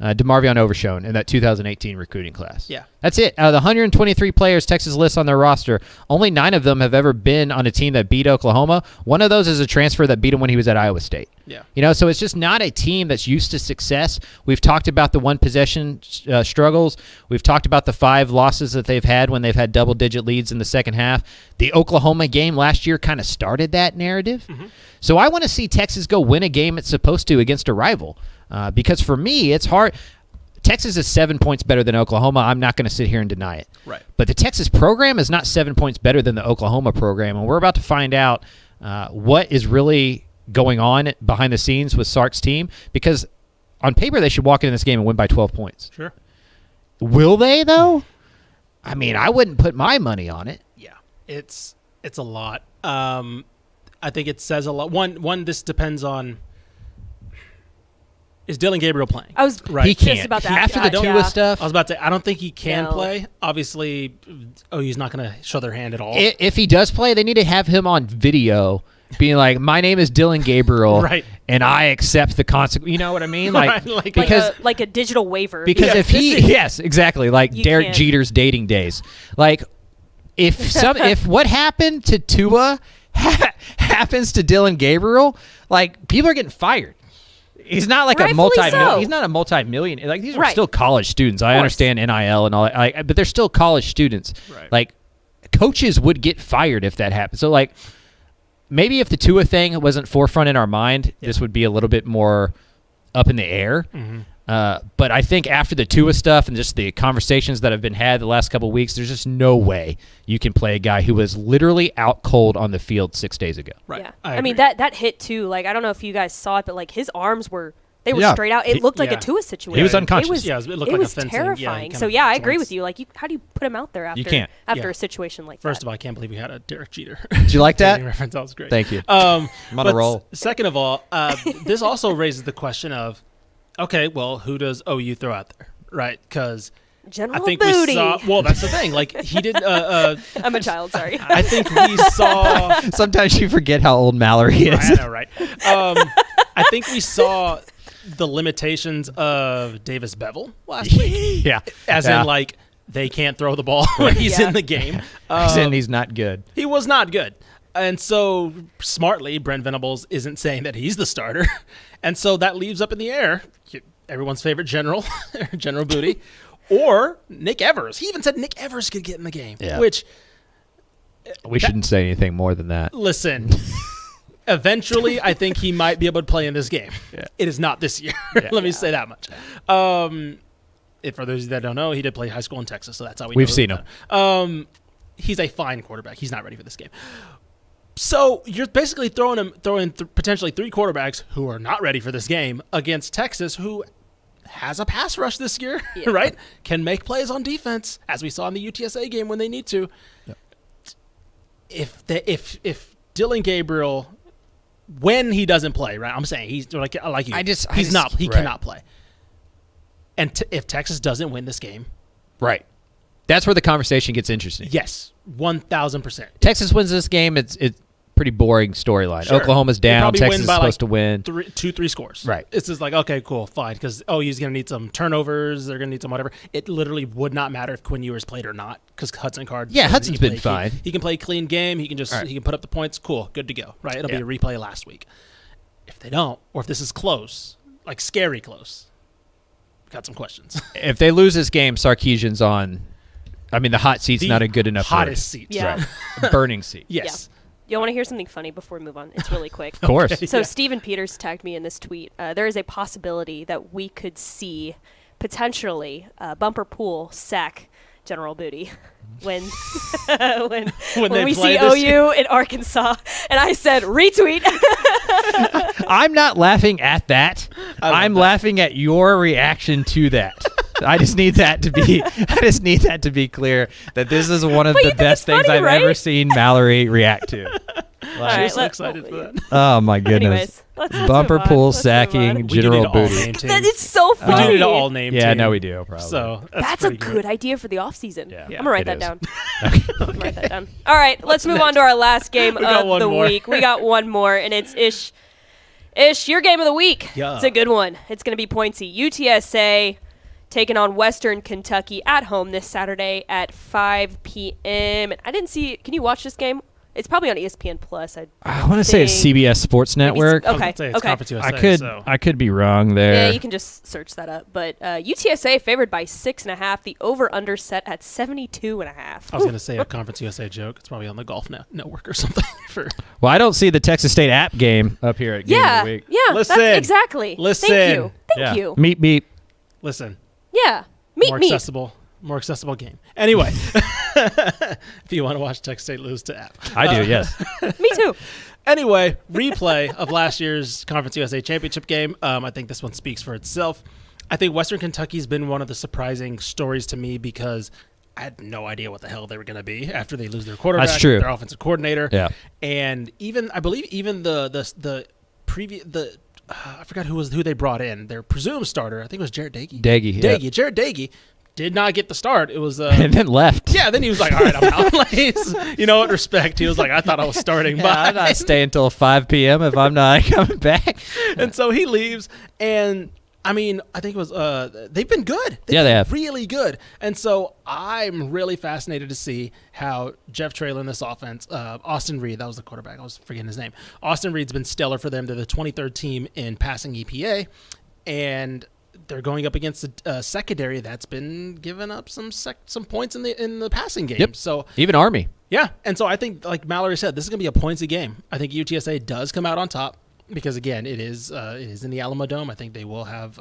Speaker 5: DeMarvion Overshone in that 2018 recruiting class.
Speaker 1: Yeah.
Speaker 5: That's it. Out of the 123 players Texas lists on their roster, only 9 of them have ever been on a team that beat Oklahoma. One of those is a transfer that beat him when he was at Iowa State.
Speaker 1: Yeah.
Speaker 5: So it's just not a team that's used to success. We've talked about the one possession struggles. We've talked about the 5 losses that they've had when they've had double-digit leads in the second half. The Oklahoma game last year kind of started that narrative. So I want to see Texas go win a game it's supposed to against a rival. Because for me, it's hard. Texas is 7 points better than Oklahoma. I'm not going to sit here and deny it.
Speaker 1: Right.
Speaker 5: But the Texas program is not 7 points better than the Oklahoma program, and we're about to find out what is really going on behind the scenes with Sark's team, because on paper they should walk into this game and win by 12 points.
Speaker 1: Sure.
Speaker 5: Will they, though? I mean, I wouldn't put my money on it.
Speaker 1: Yeah, it's a lot. I think it says a lot. One, this depends on, is Dylan Gabriel playing?
Speaker 6: I was
Speaker 5: He can't.
Speaker 6: just about to
Speaker 5: After
Speaker 6: ask
Speaker 5: the
Speaker 6: that,
Speaker 5: Tua stuff.
Speaker 1: I was about to say, I don't think he can
Speaker 6: No.
Speaker 1: play. Obviously, he's not going to show their hand at all.
Speaker 5: If he does play, they need to have him on video being like, my name is Dylan Gabriel,
Speaker 1: Right.
Speaker 5: and I accept the consequence. You know what I mean? Like,
Speaker 1: Right,
Speaker 5: because
Speaker 6: like a digital waiver.
Speaker 5: Because if he, yes, exactly, like
Speaker 6: You
Speaker 5: Derek
Speaker 6: can't.
Speaker 5: Jeter's dating days. Like, if what happened to Tua happens to Dylan Gabriel, like, people are getting fired. He's not like
Speaker 6: Rightfully so.
Speaker 5: He's not a multi-million. Like, these are
Speaker 6: Right.
Speaker 5: still college students. I
Speaker 6: course.
Speaker 5: understand NIL and all that, but they're still college students.
Speaker 1: Right.
Speaker 5: Like, coaches would get fired if that happened. So, like, maybe if the Tua thing wasn't forefront in our mind, this would be a little bit more up in the air.
Speaker 1: Mm-hmm.
Speaker 5: But I think after the Tua stuff and just the conversations that have been had the last couple of weeks, there's just no way you can play a guy who was literally out cold on the field 6 days ago.
Speaker 1: Right.
Speaker 6: Yeah.
Speaker 1: I
Speaker 6: I mean,
Speaker 1: agree.
Speaker 6: that hit too. Like, I don't know if you guys saw it, but like his arms were
Speaker 5: Yeah.
Speaker 6: straight out. It looked like
Speaker 1: yeah.
Speaker 6: a Tua situation.
Speaker 5: He was unconscious.
Speaker 6: It was,
Speaker 1: Yeah, it looked
Speaker 6: it
Speaker 1: like a
Speaker 6: was
Speaker 1: fencing, yeah,
Speaker 6: terrifying.
Speaker 1: kind
Speaker 6: So
Speaker 1: of
Speaker 6: yeah, I agree
Speaker 1: joints.
Speaker 6: with you. Like, how do you put him out there after
Speaker 5: can't.
Speaker 1: Yeah.
Speaker 6: a situation like
Speaker 1: First
Speaker 6: that?
Speaker 1: of all, I can't believe we had a Derek Jeter.
Speaker 5: Did you like that?
Speaker 1: reference. That was great.
Speaker 5: Thank you.
Speaker 1: I'm
Speaker 5: on a roll.
Speaker 1: Second of all, this also raises the question of, okay, well, who does OU throw out there, right? Because
Speaker 6: General
Speaker 1: I think
Speaker 6: Booty.
Speaker 1: we saw. Well, that's the thing. Like he did.
Speaker 6: I'm a child. Sorry.
Speaker 1: I think we saw.
Speaker 5: Sometimes you forget how old Mallory is.
Speaker 1: I know, right? I think we saw the limitations of Davis Bevel last week,
Speaker 5: Yeah.
Speaker 1: as
Speaker 5: Yeah.
Speaker 1: in like they can't throw the ball when he's
Speaker 6: Yeah.
Speaker 1: in the game.
Speaker 5: And he's not good.
Speaker 1: He was not good. And so, smartly, Brent Venables isn't saying that he's the starter. And so that leaves up in the air everyone's favorite general, General Booty, or Nick Evers. He even said Nick Evers could get in the game,
Speaker 5: Yeah.
Speaker 1: which,
Speaker 5: We shouldn't say anything more than that.
Speaker 1: listen, eventually I think he might be able to play in this game.
Speaker 5: Yeah.
Speaker 1: It is not this year. Let me say that much. If for those that don't know, he did play high school in Texas, so that's how
Speaker 5: We've
Speaker 1: know
Speaker 5: seen
Speaker 1: him. He's a fine quarterback. He's not ready for this game. So you're basically throwing potentially 3 quarterbacks who are not ready for this game against Texas, who has a pass rush this year, right? Can make plays on defense, as we saw in the UTSA game when they need to. Yep. If Dylan Gabriel, when he doesn't play, right? I'm saying he's like you. He cannot play. And if Texas doesn't win this game,
Speaker 5: Right. That's where the conversation gets interesting.
Speaker 1: yes, 1,000%.
Speaker 5: Texas wins this game, it's pretty boring storyline.
Speaker 1: Sure.
Speaker 5: Oklahoma's
Speaker 1: They
Speaker 5: down,
Speaker 1: probably
Speaker 5: Texas
Speaker 1: win
Speaker 5: is
Speaker 1: by,
Speaker 5: supposed to win.
Speaker 1: 2-3 scores.
Speaker 5: Right.
Speaker 1: It's just like, okay, cool, fine, because he's going to need some turnovers. They're going to need some whatever. It literally would not matter if Quinn Ewers played or not, because Hudson Card.
Speaker 5: Yeah,
Speaker 1: says
Speaker 5: Hudson's
Speaker 1: he can
Speaker 5: been
Speaker 1: play
Speaker 5: fine.
Speaker 1: He can play a clean game. He can just
Speaker 5: Right.
Speaker 1: he can put up the points. Cool, good to go. Right. It'll
Speaker 5: Yeah.
Speaker 1: be a replay last week. If they don't, or if this is close, like scary close, got some questions.
Speaker 5: If they lose this game, Sarkisian's on. I mean, the hot seat's
Speaker 1: The
Speaker 5: not a good enough
Speaker 1: hottest
Speaker 5: word.
Speaker 1: seat.
Speaker 6: Yeah.
Speaker 5: Right. Burning seat.
Speaker 1: Yes.
Speaker 6: You want to hear something funny before we move on? It's really quick.
Speaker 5: Of course.
Speaker 6: So Steven Peters tagged me in this tweet. There is a possibility that we could see potentially Bumper Pool sack General Booty when when
Speaker 1: they
Speaker 6: we
Speaker 1: play
Speaker 6: see
Speaker 1: this
Speaker 6: OU in Arkansas. And I said retweet.
Speaker 5: I'm not laughing at that. I'm laughing at your reaction to that. I just need that to be clear that this is one of
Speaker 6: But you
Speaker 5: the
Speaker 6: think
Speaker 5: best
Speaker 6: it's
Speaker 5: things
Speaker 6: funny,
Speaker 5: I've
Speaker 6: right?
Speaker 5: ever seen Mallory react to.
Speaker 6: All right,
Speaker 1: So excited for that.
Speaker 5: Oh my goodness.
Speaker 6: Anyways, let's
Speaker 5: Bumper
Speaker 6: move on.
Speaker 5: pool
Speaker 6: Let's move
Speaker 5: sacking
Speaker 6: on.
Speaker 1: We do
Speaker 5: General
Speaker 1: need to all
Speaker 5: Booty.
Speaker 1: name team.
Speaker 6: That is so
Speaker 1: We
Speaker 6: funny.
Speaker 1: do need to all name
Speaker 5: Yeah,
Speaker 1: team.
Speaker 5: no, we do probably.
Speaker 1: So
Speaker 6: That's a
Speaker 1: pretty
Speaker 6: good idea for the offseason.
Speaker 5: Yeah.
Speaker 6: I'm gonna write
Speaker 5: It
Speaker 6: that
Speaker 5: is.
Speaker 6: down. I'm gonna write that down. All right, let's move on to our last game
Speaker 1: got
Speaker 6: of
Speaker 1: one
Speaker 6: the
Speaker 1: more.
Speaker 6: week. We got one more, and it's Ish, your game of the week.
Speaker 1: Yeah.
Speaker 6: It's a good one. It's gonna be pointsy. UTSA taking on Western Kentucky at home this Saturday at 5 p.m. I didn't see. Can you watch this game? It's probably on ESPN Plus.
Speaker 5: I want to say it's CBS Sports Network.
Speaker 6: Okay.
Speaker 1: I was gonna say it's
Speaker 6: Okay.
Speaker 1: Conference USA,
Speaker 5: I could
Speaker 1: so.
Speaker 5: I could be wrong there.
Speaker 6: Yeah, you can just search that up. But UTSA favored by 6.5. The over/under set at 72.5.
Speaker 1: I was going to say a Conference USA joke. It's probably on the Golf Network or something.
Speaker 5: Well, I don't see the Texas State app game up here at Game
Speaker 6: Yeah,
Speaker 5: of the Week.
Speaker 6: yeah,
Speaker 1: Listen.
Speaker 6: that's exactly.
Speaker 1: Listen.
Speaker 6: Thank you. Thank
Speaker 5: Yeah.
Speaker 6: you.
Speaker 5: Meep beep.
Speaker 1: Listen,
Speaker 6: Yeah, meet
Speaker 1: more
Speaker 6: me.
Speaker 1: more accessible game. Anyway, if you want to watch Texas State lose to App.
Speaker 5: I do, yes.
Speaker 6: Me too.
Speaker 1: Anyway, replay of last year's Conference USA Championship game. I think this one speaks for itself. I think Western Kentucky's been one of the surprising stories to me because I had no idea what the hell they were going to be after they lose their quarterback,
Speaker 5: That's true.
Speaker 1: Their offensive coordinator.
Speaker 5: Yeah.
Speaker 1: And I believe the previous I forgot who they brought in. Their presumed starter, I think it was Jared Dagey. Jared Dagey did not get the start. It was
Speaker 5: and then left.
Speaker 1: Yeah, then he was like, all right, I'm out. Like, you know what, respect. He was like, I thought I was starting.
Speaker 5: I'm not staying until 5 p.m. if I'm not coming back.
Speaker 1: And so he leaves, and I mean, I think it was they've been good. They've
Speaker 5: been
Speaker 1: really good. And so I'm really fascinated to see how Jeff Traylor in this offense, Austin Reed, that was the quarterback. I was forgetting his name. Austin Reed's been stellar for them. They're the 23rd team in passing EPA, and they're going up against a secondary that's been giving up some points in the passing game.
Speaker 5: Yep.
Speaker 1: So
Speaker 5: even Army.
Speaker 1: Yeah, and so I think, like Mallory said, this is going to be a pointsy game. I think UTSA does come out on top because, again, it is in the Alamo Dome. I think they will have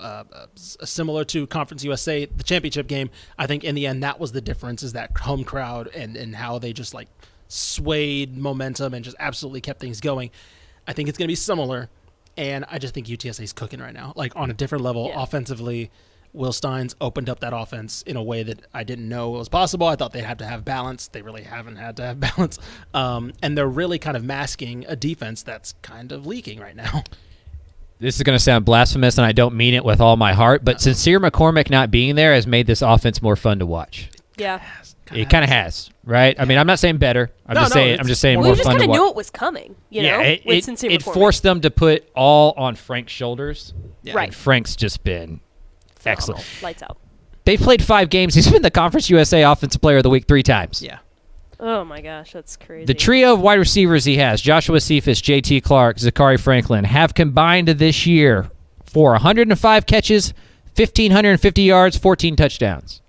Speaker 1: similar to Conference USA, the championship game. I think in the end that was the difference, is that home crowd and how they just like swayed momentum and just absolutely kept things going. I think it's going to be similar. And I just think UTSA is cooking right now, like on a different level. Yeah. Offensively, Will Stein's opened up that offense in a way that I didn't know was possible. I thought they'd have to have balance. They really haven't had to have balance. And they're really kind of masking a defense that's kind of leaking right now.
Speaker 5: This is going to sound blasphemous, and I don't mean it with all my heart, but Sincere McCormick not being there has made this offense more fun to watch.
Speaker 6: Yeah.
Speaker 5: It kind of has, right? Yeah. I mean, I'm not saying better. I'm just saying more fun to watch.
Speaker 6: You just kind of knew it was coming, you know?
Speaker 5: It forced them to put all on Frank's shoulders.
Speaker 6: Yeah. Right.
Speaker 5: And Frank's just been excellent.
Speaker 6: Lights out.
Speaker 5: They've played 5 games. He's been the Conference USA Offensive Player of the Week 3 times.
Speaker 1: Yeah.
Speaker 6: Oh, my gosh, that's crazy.
Speaker 5: The trio of wide receivers he has, Joshua Cephas, J.T. Clark, Zachary Franklin, have combined this year for 105 catches, 1,550 yards, 14 touchdowns.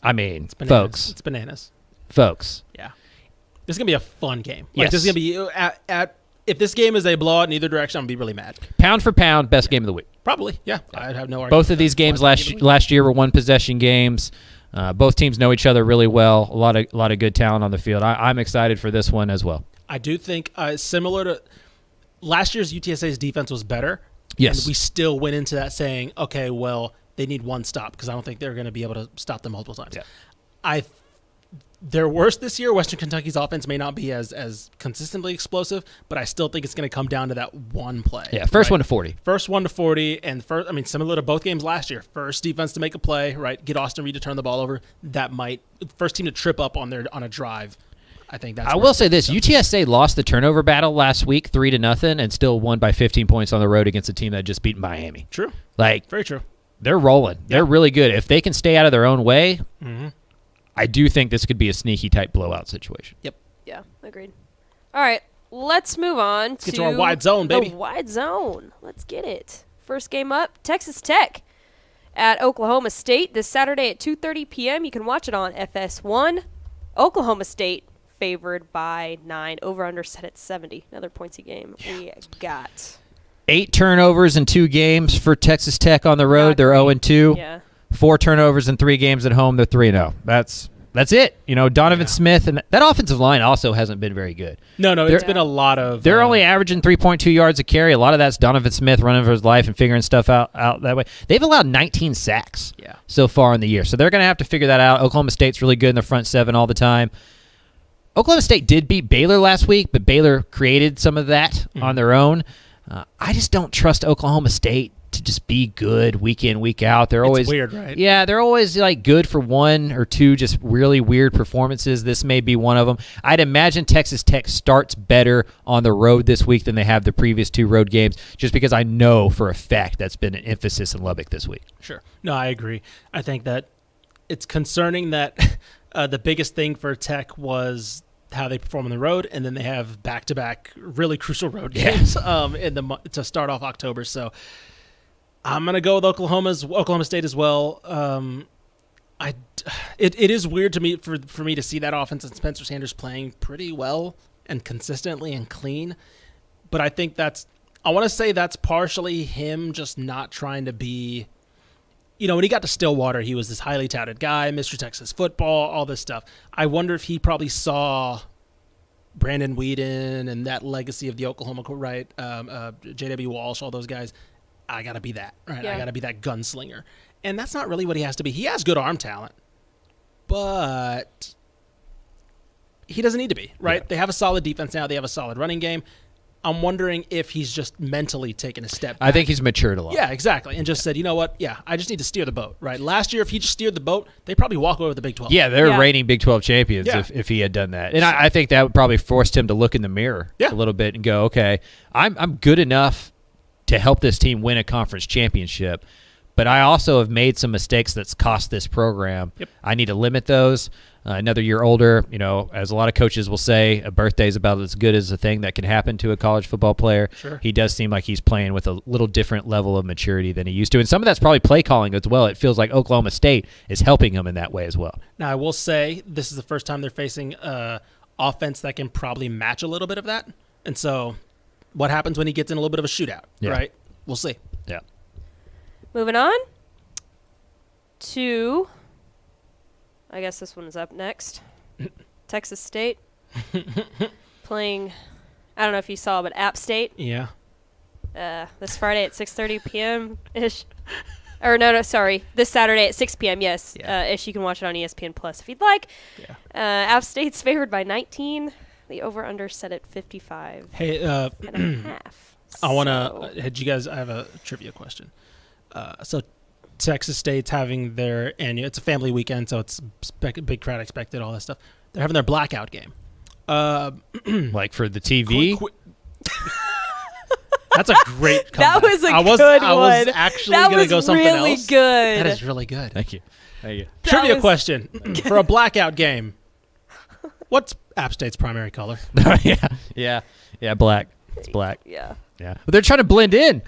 Speaker 5: I mean, folks.
Speaker 1: It's bananas.
Speaker 5: Folks.
Speaker 1: Yeah. This is going to be a fun game.
Speaker 5: Yes.
Speaker 1: This is going to be if this game is a blowout in either direction, I'm going to be really mad.
Speaker 5: Pound for pound, best game of the week.
Speaker 1: Probably, yeah. I'd have no argument.
Speaker 5: Both of these games last year were one-possession games. Both teams know each other really well. A lot of good talent on the field. I'm excited for this one as well.
Speaker 1: I do think similar to last year's UTSA's defense was better.
Speaker 5: Yes.
Speaker 1: And we still went into that saying, okay, well, they need one stop because I don't think they're going to be able to stop them multiple times. Yeah. They're worse this year. Western Kentucky's offense may not be as consistently explosive, but I still think it's going to come down to that one play.
Speaker 5: Yeah, first 1 to 40.
Speaker 1: First 1 to 40, and similar to both games last year. First defense to make a play, right? Get Austin Reed to turn the ball over. That might first team to trip up on a drive. I think that's.
Speaker 5: I will say this: UTSA lost the turnover battle last week 3-0, and still won by 15 points on the road against a team that just beat Miami.
Speaker 1: True.
Speaker 5: Very
Speaker 1: true.
Speaker 5: They're rolling. Yeah. They're really good. If they can stay out of their own way.
Speaker 1: Mm-hmm.
Speaker 5: I do think this could be a sneaky type blowout situation.
Speaker 1: Yep.
Speaker 6: Yeah, agreed. All right, let's move on
Speaker 1: to our wide zone, baby.
Speaker 6: The wide zone. Let's get it. First game up, Texas Tech at Oklahoma State this Saturday at 2:30 p.m. You can watch it on FS1. Oklahoma State favored by 9. Over/under set at 70. Another pointsy game we got.
Speaker 5: 8 turnovers in 2 games for Texas Tech on the road. They're 0-2.
Speaker 6: Yeah.
Speaker 5: 4 turnovers in 3 games at home. They're 3-0. That's it. You know, Donovan Smith, and that offensive line also hasn't been very good.
Speaker 1: No, it's been a lot of...
Speaker 5: They're only averaging 3.2 yards a carry. A lot of that's Donovan Smith running for his life and figuring stuff out that way. They've allowed 19 sacks so far in the year, so they're going to have to figure that out. Oklahoma State's really good in the front 7 all the time. Oklahoma State did beat Baylor last week, but Baylor created some of that on their own. I just don't trust Oklahoma State to just be good week in, week out. They're always
Speaker 1: weird, right?
Speaker 5: Yeah, they're always like good for 1 or 2 just really weird performances. This may be one of them. I'd imagine Texas Tech starts better on the road this week than they have the previous 2 road games, just because I know for a fact that's been an emphasis in Lubbock this week.
Speaker 1: Sure. No, I agree. I think that it's concerning that the biggest thing for Tech was how they perform on the road, and then they have back-to-back really crucial road games to start off October. So I'm going to go with Oklahoma State as well. It is weird to me for me to see that offense and Spencer Sanders playing pretty well and consistently and clean. But I think I want to say that's partially him just not trying to be, when he got to Stillwater, he was this highly touted guy, Mr. Texas football, all this stuff. I wonder if he probably saw Brandon Whedon and that legacy of the Oklahoma, right? J.W. Walsh, all those guys. I got to be that, right?
Speaker 6: Yeah.
Speaker 1: I got to be that gunslinger. And that's not really what he has to be. He has good arm talent, but he doesn't need to be, right? Yeah. They have a solid defense now. They have a solid running game. I'm wondering if he's just mentally taken a step back.
Speaker 5: I think he's matured a lot.
Speaker 1: Yeah, exactly. And just said, you know what? Yeah, I just need to steer the boat, right? Last year, if he just steered the boat, they'd probably walk away with the Big 12.
Speaker 5: Yeah, they're reigning Big 12 champions if he had done that. And I think that would probably forced him to look in the mirror a little bit and go, okay, I'm good enough to help this team win a conference championship, but I also have made some mistakes that's cost this program.
Speaker 1: Yep.
Speaker 5: I need to limit those. Another year older, as a lot of coaches will say, a birthday is about as good as a thing that can happen to a college football player.
Speaker 1: Sure.
Speaker 5: He does seem like he's playing with a little different level of maturity than he used to. And some of that's probably play calling as well. It feels like Oklahoma State is helping him in that way as well.
Speaker 1: Now, I will say this is the first time they're facing offense that can probably match a little bit of that. And so what happens when he gets in a little bit of a shootout, right? We'll see.
Speaker 5: Yeah.
Speaker 6: Moving on to... I guess this one is up next. Texas State playing, I don't know if you saw, but App State.
Speaker 1: Yeah.
Speaker 6: This Friday at 6:30 p.m.-ish. Or no, sorry. This Saturday at 6 p.m., yes.
Speaker 1: Yeah.
Speaker 6: Ish. You can watch it on ESPN Plus if you'd like.
Speaker 1: Yeah.
Speaker 6: App State's favored by 19. The over-under set at 55
Speaker 1: Hey,
Speaker 6: and a half.
Speaker 1: I want to, I have a trivia question. So Texas State's having their annual, it's a family weekend, so it's big crowd expected, all that stuff. They're having their blackout game.
Speaker 5: Like for the TV?
Speaker 1: That's a great comeback.
Speaker 6: That was a good one.
Speaker 1: I was actually going to go something else.
Speaker 6: That was really good.
Speaker 1: That is really good.
Speaker 5: Thank you.
Speaker 1: Trivia question. For a blackout game, what's App State's primary color?
Speaker 5: Yeah, black. It's black.
Speaker 6: Yeah.
Speaker 5: Yeah, but they're trying to blend in.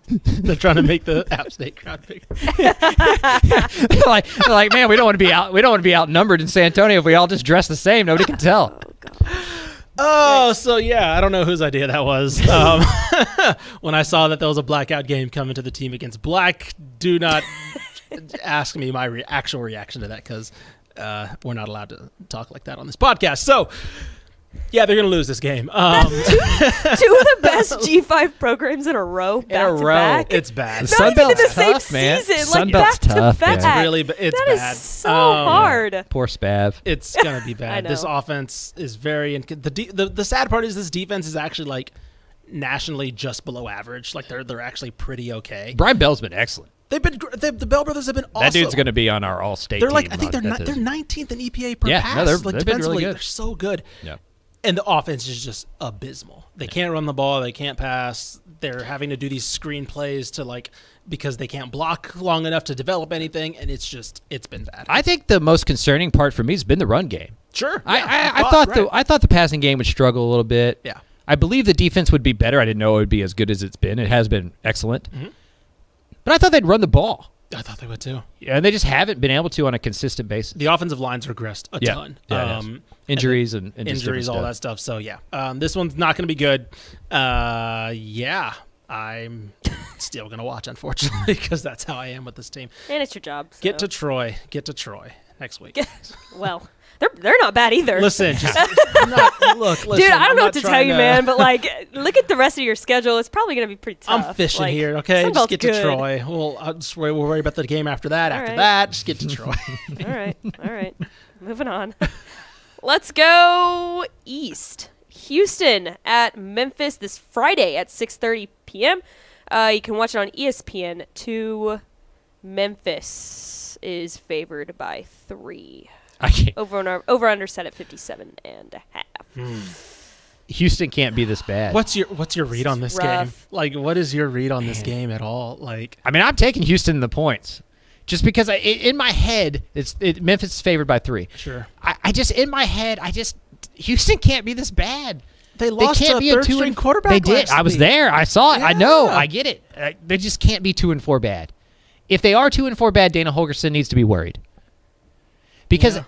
Speaker 1: They're trying to make the App State crowd bigger.
Speaker 5: they're like, man, we don't want to be outnumbered in San Antonio if we all just dress the same. Nobody can tell.
Speaker 6: Oh, God.
Speaker 1: Oh, so yeah, I don't know whose idea that was. When I saw that there was a blackout game coming to the team against black, do not ask me my actual reaction to that, because we're not allowed to talk like that on this podcast. So. Yeah, they're going to lose this game.
Speaker 6: Two of the best G5 programs in a row, back to back.
Speaker 1: It's bad.
Speaker 6: Not even in the same season, like back to back.
Speaker 1: It's really, it's
Speaker 6: that
Speaker 1: bad.
Speaker 6: That is so hard.
Speaker 5: Poor Spav.
Speaker 1: It's going to be bad. This offense is very. The sad part is this defense is actually like nationally just below average. Like they're actually pretty okay.
Speaker 5: Brian Bell's been excellent.
Speaker 1: They've been the Bell brothers have been awesome.
Speaker 5: That dude's going to be on our all-state team.
Speaker 1: They're like, I think they're 19th in EPA per pass.
Speaker 5: No,
Speaker 1: like
Speaker 5: they've been really good.
Speaker 1: They're so good.
Speaker 5: Yeah.
Speaker 1: And the offense is just abysmal. They can't run the ball. They can't pass. They're having to do these screen plays because they can't block long enough to develop anything, and it's been bad.
Speaker 5: I think the most concerning part for me has been the run game.
Speaker 1: Sure.
Speaker 5: I thought the passing game would struggle a little bit.
Speaker 1: Yeah.
Speaker 5: I believe the defense would be better. I didn't know it would be as good as it's been. It has been excellent. Mm-hmm. But I thought they'd run the ball.
Speaker 1: I thought they would too.
Speaker 5: Yeah, and they just haven't been able to on a consistent basis.
Speaker 1: The offensive line's regressed a ton.
Speaker 5: Yeah, injuries and
Speaker 1: injuries, all that stuff. So yeah, this one's not going to be good. Yeah, I'm still going to watch, unfortunately, because that's how I am with this team.
Speaker 6: And it's your job. So.
Speaker 1: Get to Troy next week.
Speaker 6: Well. They're not bad either.
Speaker 1: Listen, listen,
Speaker 6: dude, I don't know what to tell you, man, but look at the rest of your schedule. It's probably going to be pretty tough.
Speaker 1: I'm fishing here, okay? Just get to Troy. We'll worry about the game after that. After that, just get to Troy.
Speaker 6: All right. Moving on. Let's go east. Houston at Memphis this Friday at 6:30 p.m. You can watch it on ESPN 2. Memphis is favored by 3. Over under set at 57.5.
Speaker 5: Houston can't be this bad.
Speaker 1: What's your read on this game? Like, what is your read on this game at all? Like,
Speaker 5: I mean, I'm taking Houston in the points, just because in my head Memphis is favored by 3.
Speaker 1: Sure.
Speaker 5: In my head, Houston can't be this bad.
Speaker 1: They lost to a third-string quarterback.
Speaker 5: They did. I was there. I saw it. Yeah. I know. I get it. They just can't be 2-4 bad. If they are 2-4 bad, Dana Holgorsen needs to be worried. Because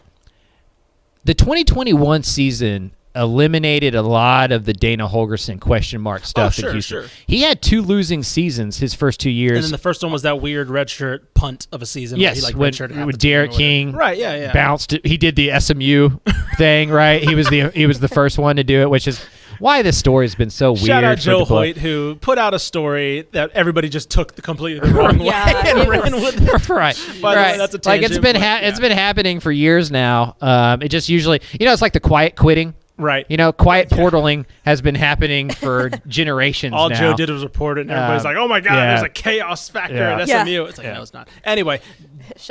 Speaker 5: the 2021 season eliminated a lot of the Dana Holgorsen question mark stuff in Houston. Sure. He had 2 losing seasons his first 2 years.
Speaker 1: And then the first one was that weird redshirt punt of a season.
Speaker 5: Yes,
Speaker 1: where he,
Speaker 5: when Derek King bounced. He did the SMU thing, right? He was the first one to do it, which is why this story has been so weird.
Speaker 1: Shout out Joe Hoyt, who put out a story that everybody just took completely the wrong way and ran with it.
Speaker 5: Right.
Speaker 1: By the way, that's a tangent.
Speaker 5: It's been happening for years now. It just usually, it's like the quiet quitting.
Speaker 1: Right.
Speaker 5: Quiet portaling has been happening for generations
Speaker 1: All
Speaker 5: now.
Speaker 1: Joe did was report it, and everybody's like, oh, my God, there's a chaos factor at SMU. It's like, no, it's not. Anyway,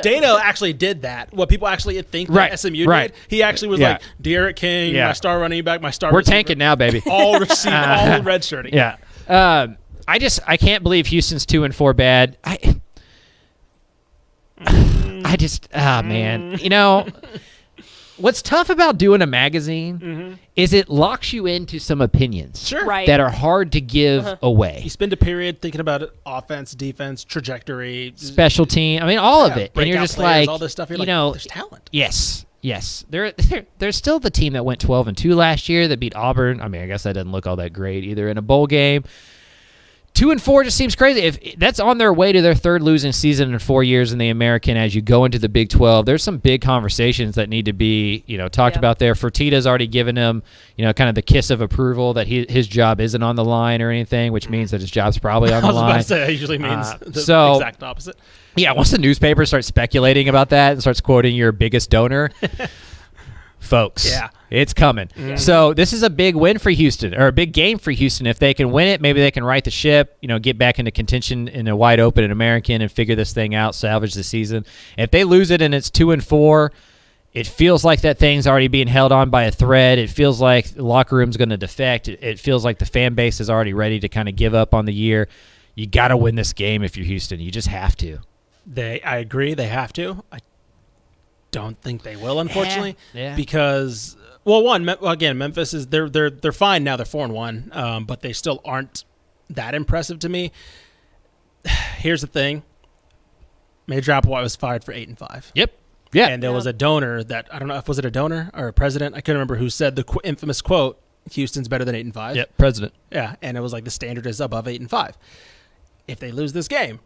Speaker 1: Dana actually did that. What people actually think that SMU did. He actually was like, Derek King, my star running back, my star
Speaker 5: We're
Speaker 1: receiver.
Speaker 5: tanking now, baby.
Speaker 1: All redshirting.
Speaker 5: Yeah. I can't believe Houston's 2-4 bad. Man. What's tough about doing a magazine is it locks you into some opinions that are hard to give away.
Speaker 1: You spend a period thinking about it, offense, defense, trajectory,
Speaker 5: special team. I mean, all of it. And you're just
Speaker 1: players,
Speaker 5: like,
Speaker 1: all this stuff. You're like, there's talent.
Speaker 5: Yes. They're still the team that went 12-2 last year that beat Auburn. I mean, I guess that doesn't look all that great either in a bowl game. 2-4 just seems crazy. If that's on their way to their 3rd losing season in 4 years in the American, as you go into the Big 12, there's some big conversations that need to be, talked about there. Fertitta's already given him, kind of the kiss of approval that his job isn't on the line or anything, which means that his job's probably on the line.
Speaker 1: I was about to say, that usually means the exact opposite.
Speaker 5: Yeah, once the newspaper starts speculating about that and starts quoting your biggest donor, folks, it's coming. So this is a big win for Houston, or a big game for Houston. If they can win it, maybe they can right the ship, get back into contention in a wide open American and figure this thing out, salvage the season. If they lose it and it's 2-4, it feels like that thing's already being held on by a thread. It feels like the locker room's going to defect. It feels like the fan base is already ready to kind of give up on the year. You got to win this game if you're Houston. You just have to.
Speaker 1: I agree. They have to. I don't think they will, unfortunately, because Memphis is they're fine now. They're 4-1, but they still aren't that impressive to me. Here's the thing: Major Applewhite was fired for 8-5.
Speaker 5: Yep. Yeah.
Speaker 1: And there was a donor that I don't know if was it a donor or a president. I couldn't remember who said the infamous quote: "Houston's better than 8-5."
Speaker 5: Yep. President.
Speaker 1: Yeah, and it was like the standard is above 8-5. If they lose this game,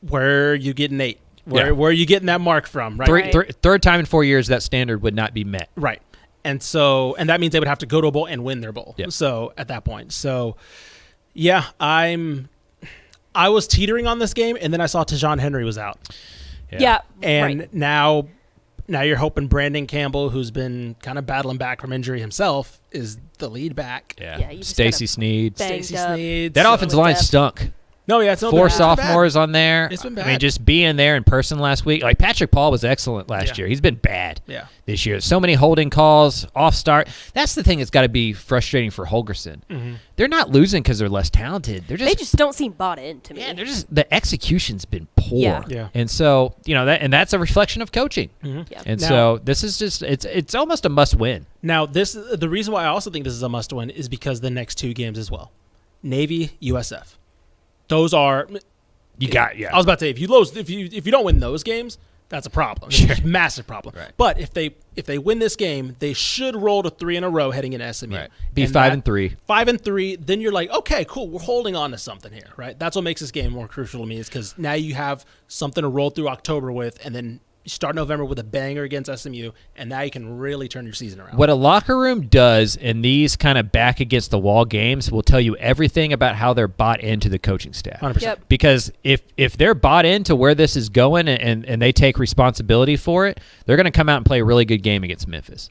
Speaker 1: where are you getting 8? Where are you getting that mark from? Right.
Speaker 5: Third time in 4 years that standard would not be met.
Speaker 1: Right. And that means they would have to go to a bowl and win their bowl. Yep. So at that point. So yeah, I was teetering on this game, and then I saw Tajon Henry was out.
Speaker 6: Yeah.
Speaker 1: And now you're hoping Brandon Campbell, who's been kind of battling back from injury himself, is the lead back.
Speaker 5: Yeah. Stacy Sneed.
Speaker 1: That
Speaker 5: offensive line stunk.
Speaker 1: No, yeah, it's
Speaker 5: 4 sophomores on there.
Speaker 1: It's been bad.
Speaker 5: I mean, just being there in person last week. Like, Patrick Paul was excellent last year. He's been bad this year. So many holding calls, off start. That's the thing that's got to be frustrating for Holgorsen. Mm-hmm. They're not losing because they're less talented. They
Speaker 6: just don't seem bought in to me.
Speaker 5: Yeah, the execution's been poor. Yeah. And so, that's a reflection of coaching. Mm-hmm. Yeah. And so this is just it's almost a must win.
Speaker 1: Now, the reason why I also think this is a must win is because the next 2 games as well. Navy, USF. Those are I was about to say if you don't win those games, that's a problem. Sure. It's a massive problem. Right. But if they win this game, they should roll to 3 in a row heading into SMU.
Speaker 5: Right. Be 5-3.
Speaker 1: 5-3, then you're like, okay, cool, we're holding on to something here, right? That's what makes this game more crucial to me is because now you have something to roll through October with, and then you start November with a banger against SMU, and now you can really turn your season around.
Speaker 5: What a locker room does in these kind of back against the wall games will tell you everything about how they're bought into the coaching staff.
Speaker 1: 100%. Yep.
Speaker 5: Because if they're bought into where this is going and they take responsibility for it, they're going to come out and play a really good game against Memphis.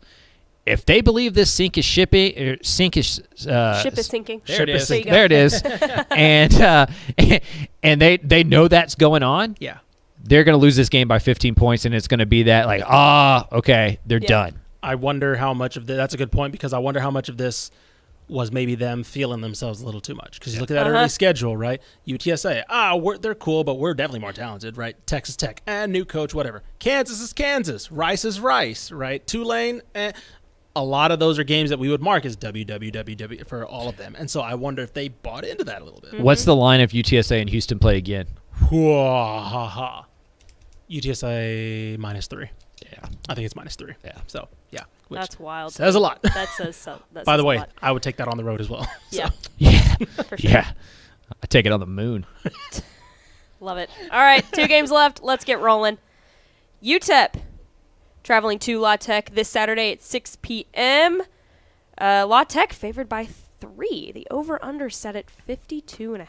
Speaker 5: If they believe this ship is sinking.
Speaker 6: There it is.
Speaker 5: There it is. and they know that's going on.
Speaker 1: Yeah.
Speaker 5: They're going to lose this game by 15 points, and it's going to be that okay, they're done.
Speaker 1: I wonder how much of that's a good point because I wonder how much of this was maybe them feeling themselves a little too much. Because you look at that early schedule, right? UTSA, they're cool, but we're definitely more talented, right? Texas Tech, new coach, whatever. Kansas is Kansas. Rice is Rice, right? Tulane, a lot of those are games that we would mark as WWWW for all of them. And so I wonder if they bought into that a little bit.
Speaker 5: Mm-hmm. What's the line if UTSA and Houston play again?
Speaker 1: UTSA -3.
Speaker 5: Yeah.
Speaker 1: I think it's -3.
Speaker 5: Yeah.
Speaker 1: So, yeah. Which
Speaker 6: That's wild.
Speaker 1: says a lot.
Speaker 6: That says so. That
Speaker 1: By
Speaker 6: says
Speaker 1: the
Speaker 6: a
Speaker 1: way,
Speaker 6: lot.
Speaker 1: I would take that on the road as well.
Speaker 6: Yeah.
Speaker 5: Yeah.
Speaker 6: For sure.
Speaker 5: Yeah. I take it on the moon.
Speaker 6: Love it. All right, 2 games left. Let's get rolling. UTEP traveling to La Tech this Saturday at 6 p.m. La Tech favored by 3. The over/under set at 52.5.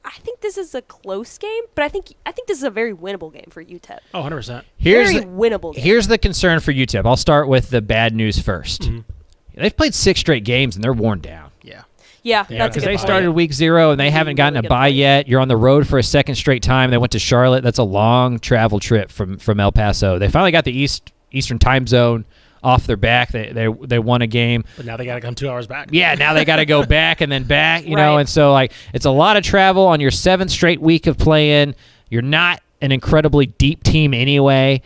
Speaker 6: I think this is a close game, but I think this is a very winnable game for UTEP.
Speaker 1: Oh, 100%.
Speaker 5: Here's
Speaker 6: Very
Speaker 5: the,
Speaker 6: winnable game.
Speaker 5: Here's the concern for UTEP. I'll start with the bad news first.
Speaker 1: Mm-hmm.
Speaker 5: They've played 6 straight games, and they're worn down.
Speaker 1: Yeah.
Speaker 6: Yeah,
Speaker 1: Yeah,
Speaker 6: that's a
Speaker 5: Because
Speaker 6: good
Speaker 5: they
Speaker 6: point.
Speaker 5: started week 0, and they haven't gotten
Speaker 6: really
Speaker 5: a
Speaker 6: good
Speaker 5: bye
Speaker 6: point.
Speaker 5: yet. You're on the road for a second straight time. They went to Charlotte. That's a long travel trip from El Paso. They finally got the Eastern time zone off their back. They won a game.
Speaker 1: But now they got to come 2 hours back.
Speaker 5: Yeah, now they got to go back and then back, you know,
Speaker 6: Right.
Speaker 5: and so like it's a lot of travel on your 7th straight week of playing. You're not an incredibly deep team anyway,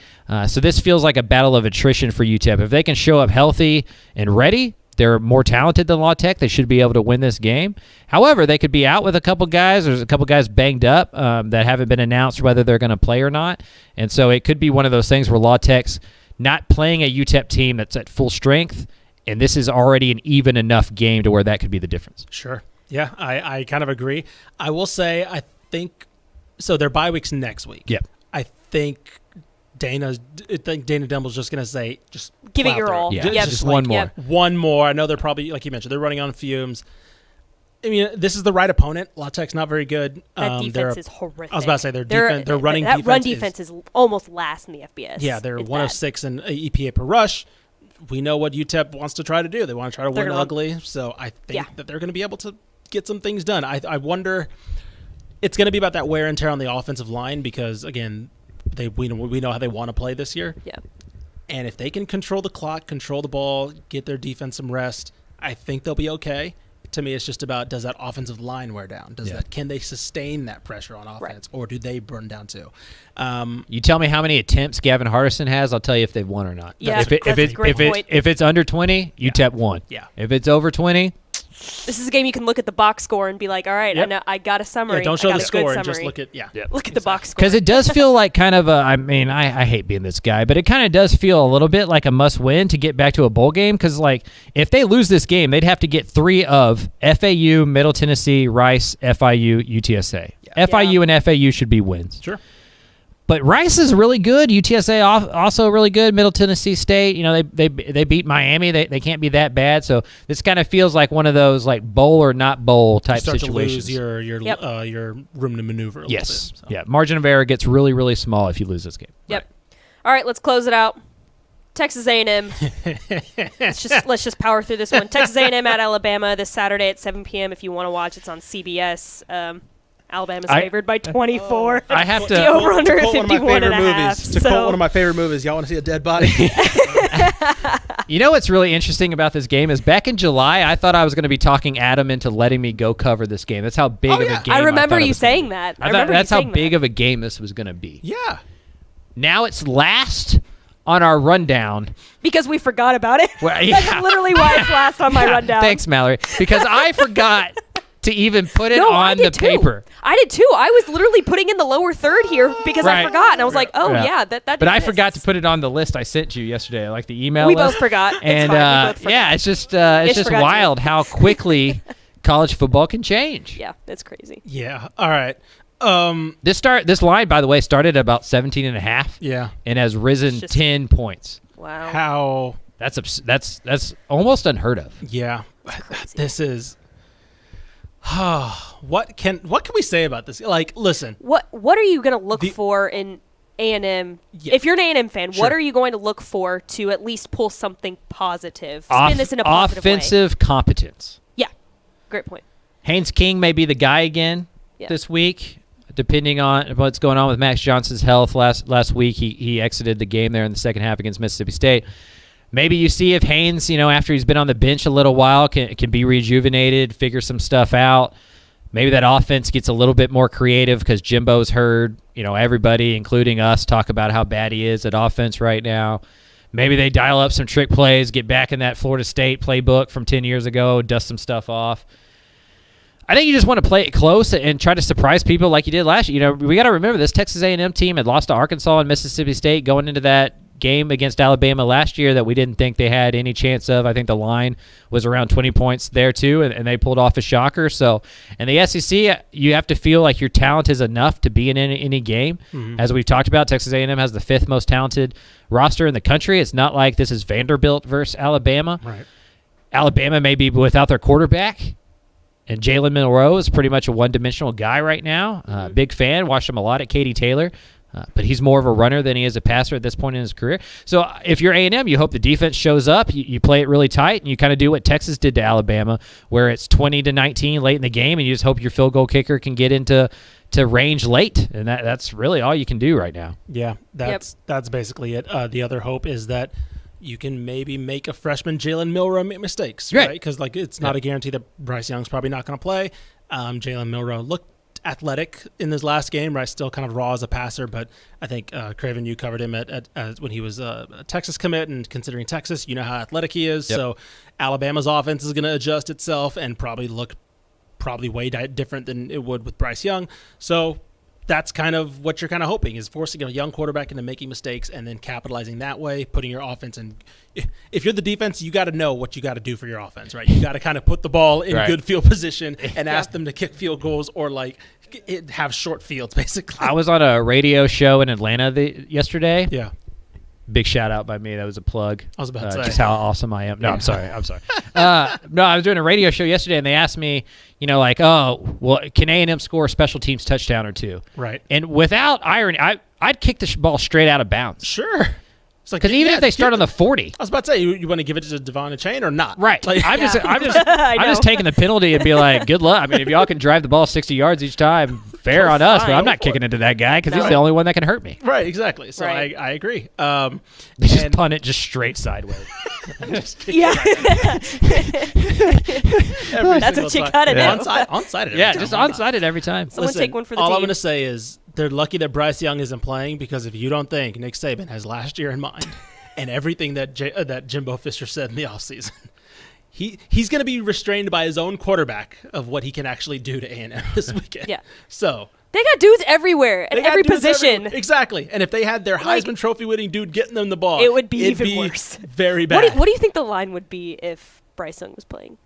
Speaker 5: so this feels like a battle of attrition for UTEP. If they can show up healthy and ready, they're more talented than La Tech. They should be able to win this game. However, they could be out with a couple guys. There's a couple guys banged up that haven't been announced whether they're going to play or not, and so it could be one of those things where La Tech's not playing a UTEP team that's at full strength, and this is already an even enough game to where that could be the difference.
Speaker 1: Sure. Yeah, I kind of agree. I will say I think so. Their bye week's next week.
Speaker 5: Yep.
Speaker 1: I think Dana Dimble's just going to say, just
Speaker 6: Give
Speaker 1: plow
Speaker 6: it your
Speaker 1: through.
Speaker 6: all.
Speaker 5: Yeah,
Speaker 6: Yep.
Speaker 5: just one more.
Speaker 6: Yep.
Speaker 1: One more. I know they're probably, like you mentioned, they're running on fumes. I mean, this is the right opponent. La Tech's not very good.
Speaker 6: That defense is horrific.
Speaker 1: I was about to say their running
Speaker 6: that
Speaker 1: defense.
Speaker 6: run defense is almost last in the FBS.
Speaker 1: Yeah, they're
Speaker 6: It's
Speaker 1: 1 of
Speaker 6: bad.
Speaker 1: 6 in EPA per rush. We know what UTEP wants to try to do. They want to try to
Speaker 6: They're
Speaker 1: win
Speaker 6: gonna run.
Speaker 1: ugly. So I think
Speaker 6: Yeah.
Speaker 1: that they're going to be able to get some things done. I wonder. It's going to be about that wear and tear on the offensive line because again, we know how they want to play this year.
Speaker 6: Yeah.
Speaker 1: And if they can control the clock, control the ball, get their defense some rest, I think they'll be okay. To me, it's just about, does that offensive line wear down? Can they sustain that pressure on offense, or do they burn down too?
Speaker 5: You tell me how many attempts Gavin Hardison has, I'll tell you if they've won or not.
Speaker 6: Yeah,
Speaker 5: if
Speaker 6: that's a great point.
Speaker 5: if it's under 20, UTEP won.
Speaker 1: Yeah.
Speaker 5: If it's over 20,
Speaker 6: This is a game you can look at the box score and be like, all right,
Speaker 1: Yep.
Speaker 6: I know I got a summary.
Speaker 1: Yeah, don't show
Speaker 6: I got
Speaker 1: the
Speaker 6: a good
Speaker 1: score and just
Speaker 6: summary.
Speaker 1: look at
Speaker 6: Look at the box score.
Speaker 5: because it does feel like kind of a, I mean, I hate being this guy, but it kind of does feel a little bit like a must-win to get back to a bowl game because, like, if they lose this game, they'd have to get 3 of FAU, Middle Tennessee, Rice, FIU, UTSA. FIU and FAU should be wins.
Speaker 1: Sure.
Speaker 5: But Rice is really good. UTSA also really good. Middle Tennessee State, you know, they beat Miami. They can't be that bad. So this kind of feels like one of those like bowl or not bowl type
Speaker 1: Start
Speaker 5: situations.
Speaker 1: to lose your room to maneuver a little bit. So.
Speaker 5: Yeah. Margin of error gets really, really small if you lose this game.
Speaker 6: Yep. All right, let's close it out. Texas A&M. let's just power through this one. Texas A&M at Alabama this Saturday at 7 p.m. If you want to watch, it's on CBS. Alabama's favored by 24.
Speaker 5: I have
Speaker 6: The
Speaker 5: to.
Speaker 6: over-under at
Speaker 1: quote one of my
Speaker 6: 51 and
Speaker 1: favorite
Speaker 6: a half.
Speaker 1: movies. To quote one of my favorite movies, y'all want to see a dead body?
Speaker 5: You know what's really interesting about this game is back in July, I thought I was going to be talking Adam into letting me go cover this game. That's how big of a game
Speaker 6: I remember
Speaker 5: thought it
Speaker 6: you
Speaker 5: was gonna
Speaker 6: saying
Speaker 5: be.
Speaker 6: that.
Speaker 5: I thought that's how big of a game this was going to be.
Speaker 1: Yeah.
Speaker 5: Now it's last on our rundown.
Speaker 6: Because we forgot about it.
Speaker 5: Well, yeah.
Speaker 6: That's literally why it's last on my rundown.
Speaker 5: Thanks, Mallory. Because I forgot to even put it
Speaker 6: I
Speaker 5: on the
Speaker 6: did too.
Speaker 5: paper.
Speaker 6: I did too. I was literally putting in the lower third here because I
Speaker 5: Right.
Speaker 6: forgot. And I was like, oh, yeah, that
Speaker 5: But I
Speaker 6: exists.
Speaker 5: forgot to put it on the list I sent you yesterday, like the email
Speaker 6: We
Speaker 5: list.
Speaker 6: both forgot. It's
Speaker 5: And
Speaker 6: fine. We both forgot.
Speaker 5: yeah, it's just
Speaker 6: Ish forgot
Speaker 5: wild how quickly college football can change.
Speaker 6: Yeah, it's crazy.
Speaker 1: Yeah. All right.
Speaker 5: This line, by the way, started at about 17 and a half.
Speaker 1: Yeah.
Speaker 5: And has risen
Speaker 6: Just-
Speaker 5: 10 points.
Speaker 6: Wow.
Speaker 1: How?
Speaker 5: That's almost unheard of.
Speaker 1: Yeah. This is. What can we say about this? Like, listen.
Speaker 6: What are you going to look for in A&M?
Speaker 1: Yeah.
Speaker 6: If you're an A&M fan,
Speaker 1: Sure.
Speaker 6: what are you going to look for to at least pull something positive? Spin this in a positive way.
Speaker 5: Offensive competence.
Speaker 6: Yeah. Great point.
Speaker 5: Haynes King may be the guy again this week, depending on what's going on with Max Johnson's health. Last week, he exited the game there in the second half against Mississippi State. Maybe you see if Haynes, after he's been on the bench a little while, can be rejuvenated, figure some stuff out. Maybe that offense gets a little bit more creative because Jimbo's heard, everybody, including us, talk about how bad he is at offense right now. Maybe they dial up some trick plays, get back in that Florida State playbook from 10 years ago, dust some stuff off. I think you just want to play it close and try to surprise people like you did last year. We got to remember this Texas A&M team had lost to Arkansas and Mississippi State going into that game against Alabama last year that we didn't think they had any chance of. I think the line was around 20 points there too, and they pulled off a shocker. So in the SEC, you have to feel like your talent is enough to be in any game. Mm-hmm. As we've talked about, Texas A&M has the 5th most talented roster in the country. It's not like this is Vanderbilt versus Alabama.
Speaker 1: Right.
Speaker 5: Alabama may be without their quarterback, and Jalen Milroe is pretty much a one-dimensional guy right now. Big fan. Watched him a lot at Katy Taylor. But he's more of a runner than he is a passer at this point in his career. So if you're A&M, you hope the defense shows up. You play it really tight, and you kind of do what Texas did to Alabama, where it's 20-19 late in the game, and you just hope your field goal kicker can get into range late. And that's really all you can do right now.
Speaker 1: Yeah, that's basically it. The other hope is that you can maybe make a freshman Jalen Milroe make mistakes, right? Because it's not a guarantee that Bryce Young's probably not going to play. Jalen Milroe looked athletic in this last game, right? Still kind of raw as a passer, but I think Craven, you covered him at when he was a Texas commit, and considering Texas, you know how athletic he is. Yep. So Alabama's offense is going to adjust itself and probably look way different than it would with Bryce Young. So that's kind of what you're kind of hoping, is forcing a young quarterback into making mistakes and then capitalizing that way, putting your offense in. If you're the defense, you got to know what you got to do for your offense, right? You got to kind of put the ball in good field position and ask them to kick field goals or have short fields, basically. I
Speaker 5: was on a radio show in Atlanta yesterday.
Speaker 1: Yeah.
Speaker 5: Big shout out by me. That was a plug.
Speaker 1: I was about to say.
Speaker 5: Just how awesome I am. No, I'm sorry. No, I was doing a radio show yesterday, and they asked me, can A&M score a special teams touchdown or two?
Speaker 1: Right.
Speaker 5: And without irony, I'd kick the ball straight out of bounds.
Speaker 1: Sure.
Speaker 5: Because even if they start on the 40.
Speaker 1: I was about to say, you want to give it to Devon Chain or not?
Speaker 5: Right. I'm just taking the penalty and be like, good luck. I mean, if y'all can drive the ball 60 yards each time, fair on us, but I'm not kicking it to that guy because he's the only one that can hurt me.
Speaker 1: Right, exactly. So I agree.
Speaker 5: They just punt it just straight sideways.
Speaker 6: Yeah. That's what you got to do.
Speaker 1: Onside it.
Speaker 5: Yeah, just onside it every time.
Speaker 6: Someone take one for the team.
Speaker 1: All I'm going to say is they're lucky that Bryce Young isn't playing, because if you don't think Nick Saban has last year in mind and everything that Jimbo Fisher said in the offseason, he's going to be restrained by his own quarterback of what he can actually do to A&M this weekend.
Speaker 6: Yeah.
Speaker 1: So
Speaker 6: they got dudes everywhere at every position.
Speaker 1: Exactly. And if they had their Heisman Trophy winning dude getting them the ball,
Speaker 6: it would be even worse.
Speaker 1: Very bad.
Speaker 6: What do you think the line would be if Bryce Young was playing?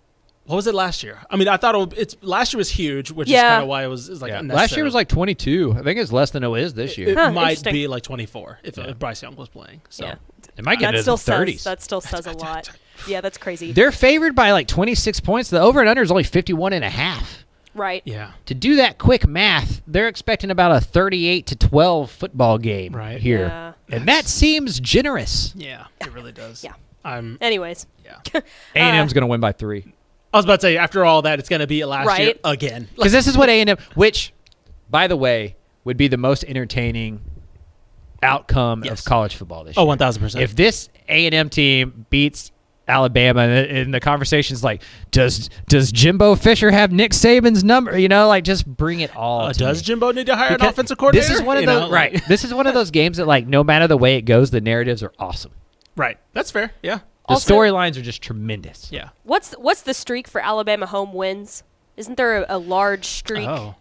Speaker 1: What was it last year? I mean, I thought last year was huge, which is kind of why it was unnecessary.
Speaker 5: Last year was like 22. I think it's less than it is this year.
Speaker 1: It might be like 24 if Bryce Young was playing. So
Speaker 5: it might get into the 30s.
Speaker 6: That still says a lot. Yeah, that's crazy.
Speaker 5: They're favored by like 26 points. The over and under is only 51.5.
Speaker 6: Right.
Speaker 1: Yeah.
Speaker 5: To do that quick math, they're expecting about a 38-12 football game here.
Speaker 6: Yeah.
Speaker 5: And that seems generous.
Speaker 1: Yeah, it really does.
Speaker 6: Yeah. Anyways.
Speaker 1: Yeah.
Speaker 5: A&M's going to win by 3.
Speaker 1: I was about to say, after all that, it's going to be last year again.
Speaker 5: Because this is what A&M, which, by the way, would be the most entertaining outcome of college football this year.
Speaker 1: 1,000%.
Speaker 5: If this A&M team beats Alabama, and the conversation's like, does Jimbo Fisher have Nick Saban's number? Just bring it all.
Speaker 1: Does Jimbo need to hire an offensive coordinator?
Speaker 5: This is one of those This is one of those games that, no matter the way it goes, the narratives are awesome.
Speaker 1: Right. That's fair. Yeah.
Speaker 5: The storylines are just tremendous.
Speaker 1: Yeah.
Speaker 6: What's the streak for Alabama home wins? Isn't there a large streak?
Speaker 1: Oh.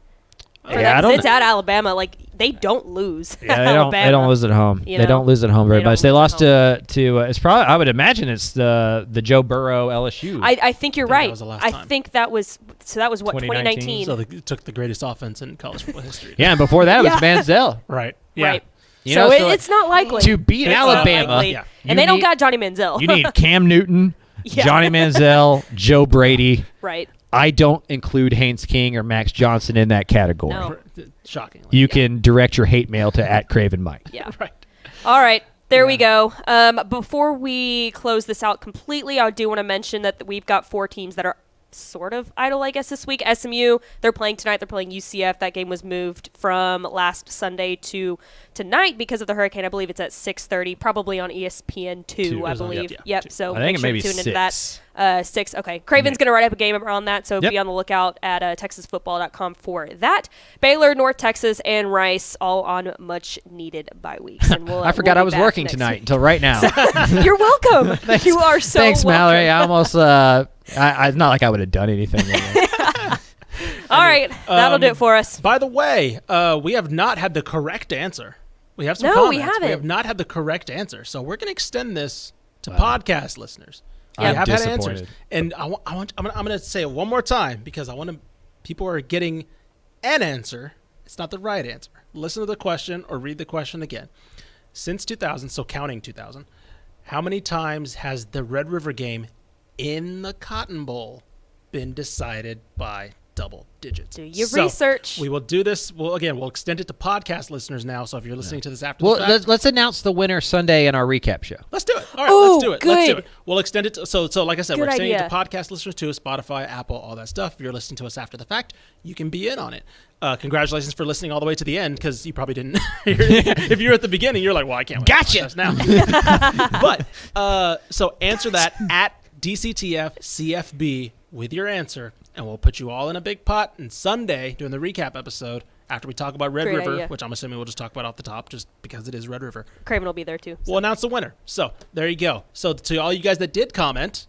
Speaker 6: It's at Alabama. They don't lose.
Speaker 5: Yeah, they don't lose at home. They don't lose at home very much. They lost to it's probably, I would imagine it's the Joe Burrow LSU.
Speaker 6: I think you're right.
Speaker 1: That was the last time.
Speaker 6: I think that was what 2019.
Speaker 1: So they took the greatest offense in college football history.
Speaker 5: Yeah, and before that it was Manziel.
Speaker 1: Right. Yeah.
Speaker 6: Right. It's not likely
Speaker 5: to beat Alabama.
Speaker 6: And they don't got Johnny Manziel.
Speaker 5: You need Cam Newton, Johnny Manziel, Joe Brady.
Speaker 6: Right.
Speaker 5: I don't include Haynes King or Max Johnson in that category.
Speaker 6: No.
Speaker 1: Shockingly.
Speaker 5: You can direct your hate mail to @CravenMike.
Speaker 6: Yeah.
Speaker 1: Right.
Speaker 6: All right. There we go. Before we close this out completely, I do want to mention that we've got 4 teams that are sort of idle, I guess, this week. SMU, they're playing tonight. They're playing UCF. That game was moved from last Sunday to tonight because of the hurricane. I believe it's at 6:30, probably on ESPN2, I believe. Yep. So
Speaker 5: I think
Speaker 6: make sure
Speaker 5: it
Speaker 6: to tune into
Speaker 5: 6.
Speaker 6: that. 6. Okay. Craven's going to write up a game on that, so be on the lookout at TexasFootball.com for that. Baylor, North Texas, and Rice all on much needed bye weeks. And
Speaker 5: I forgot I was working tonight until right now.
Speaker 6: You're welcome. You are so
Speaker 5: Thanks,
Speaker 6: welcome.
Speaker 5: Mallory. I almost it's not like I would have done anything.
Speaker 6: All right, that'll do it for us.
Speaker 1: By the way, we have not had the correct answer We have some
Speaker 6: No,
Speaker 1: comments.
Speaker 6: we haven't.
Speaker 1: We have not had the correct answer. So we're going to extend this to podcast listeners.
Speaker 5: I'm
Speaker 1: We have had
Speaker 5: disappointed.
Speaker 1: answers. And I'm going to say it one more time because people are getting an answer. It's not the right answer. Listen to the question or read the question again. Since 2000, so counting 2000, how many times has the Red River game in the Cotton Bowl been decided by double digits?
Speaker 6: Do your research.
Speaker 1: We will do this. We'll extend it to podcast listeners now. So if you're listening to this after the fact,
Speaker 5: let's announce the winner Sunday in our recap show.
Speaker 1: let's do it. All right, let's do it.
Speaker 6: good.
Speaker 1: Let's do it. We'll extend it. So like I said, we're
Speaker 6: Good
Speaker 1: extending it
Speaker 6: idea.
Speaker 1: to podcast listeners too, Spotify, Apple, all that stuff. If you're listening to us after the fact, you can be in on it. Congratulations for listening all the way to the end because you probably didn't. If you're at the beginning, you're like, well, I can't wait
Speaker 5: Gotcha.
Speaker 1: now. But so answer that at DCTF CFB with your answer, and we'll put you all in a big pot. And Sunday, during the recap episode, after we talk about Red
Speaker 6: Great
Speaker 1: River,
Speaker 6: idea.
Speaker 1: which I'm assuming we'll just talk about off the top just because it is Red River,
Speaker 6: Craven will be there too.
Speaker 1: we'll announce the winner. So there you go. So to all you guys that did comment,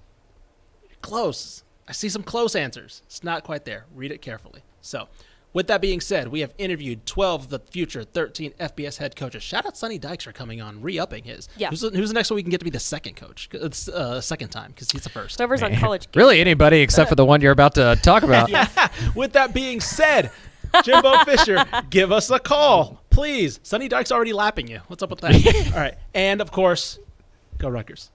Speaker 1: close. I see some close answers. It's not quite there. Read it carefully. So with that being said, we have interviewed 12 of the future 13 FBS head coaches. Shout out Sonny Dykes for coming on, re-upping his.
Speaker 6: Yeah.
Speaker 1: Who's the next one we can get to be the second coach? It's second time because he's the first.
Speaker 6: Whoever's on college.
Speaker 5: Really, anybody except for the one you're about to talk about.
Speaker 1: With that being said, Jimbo Fisher, give us a call, please. Sonny Dykes already lapping you. What's up with that? All right. And, of course, go Rutgers.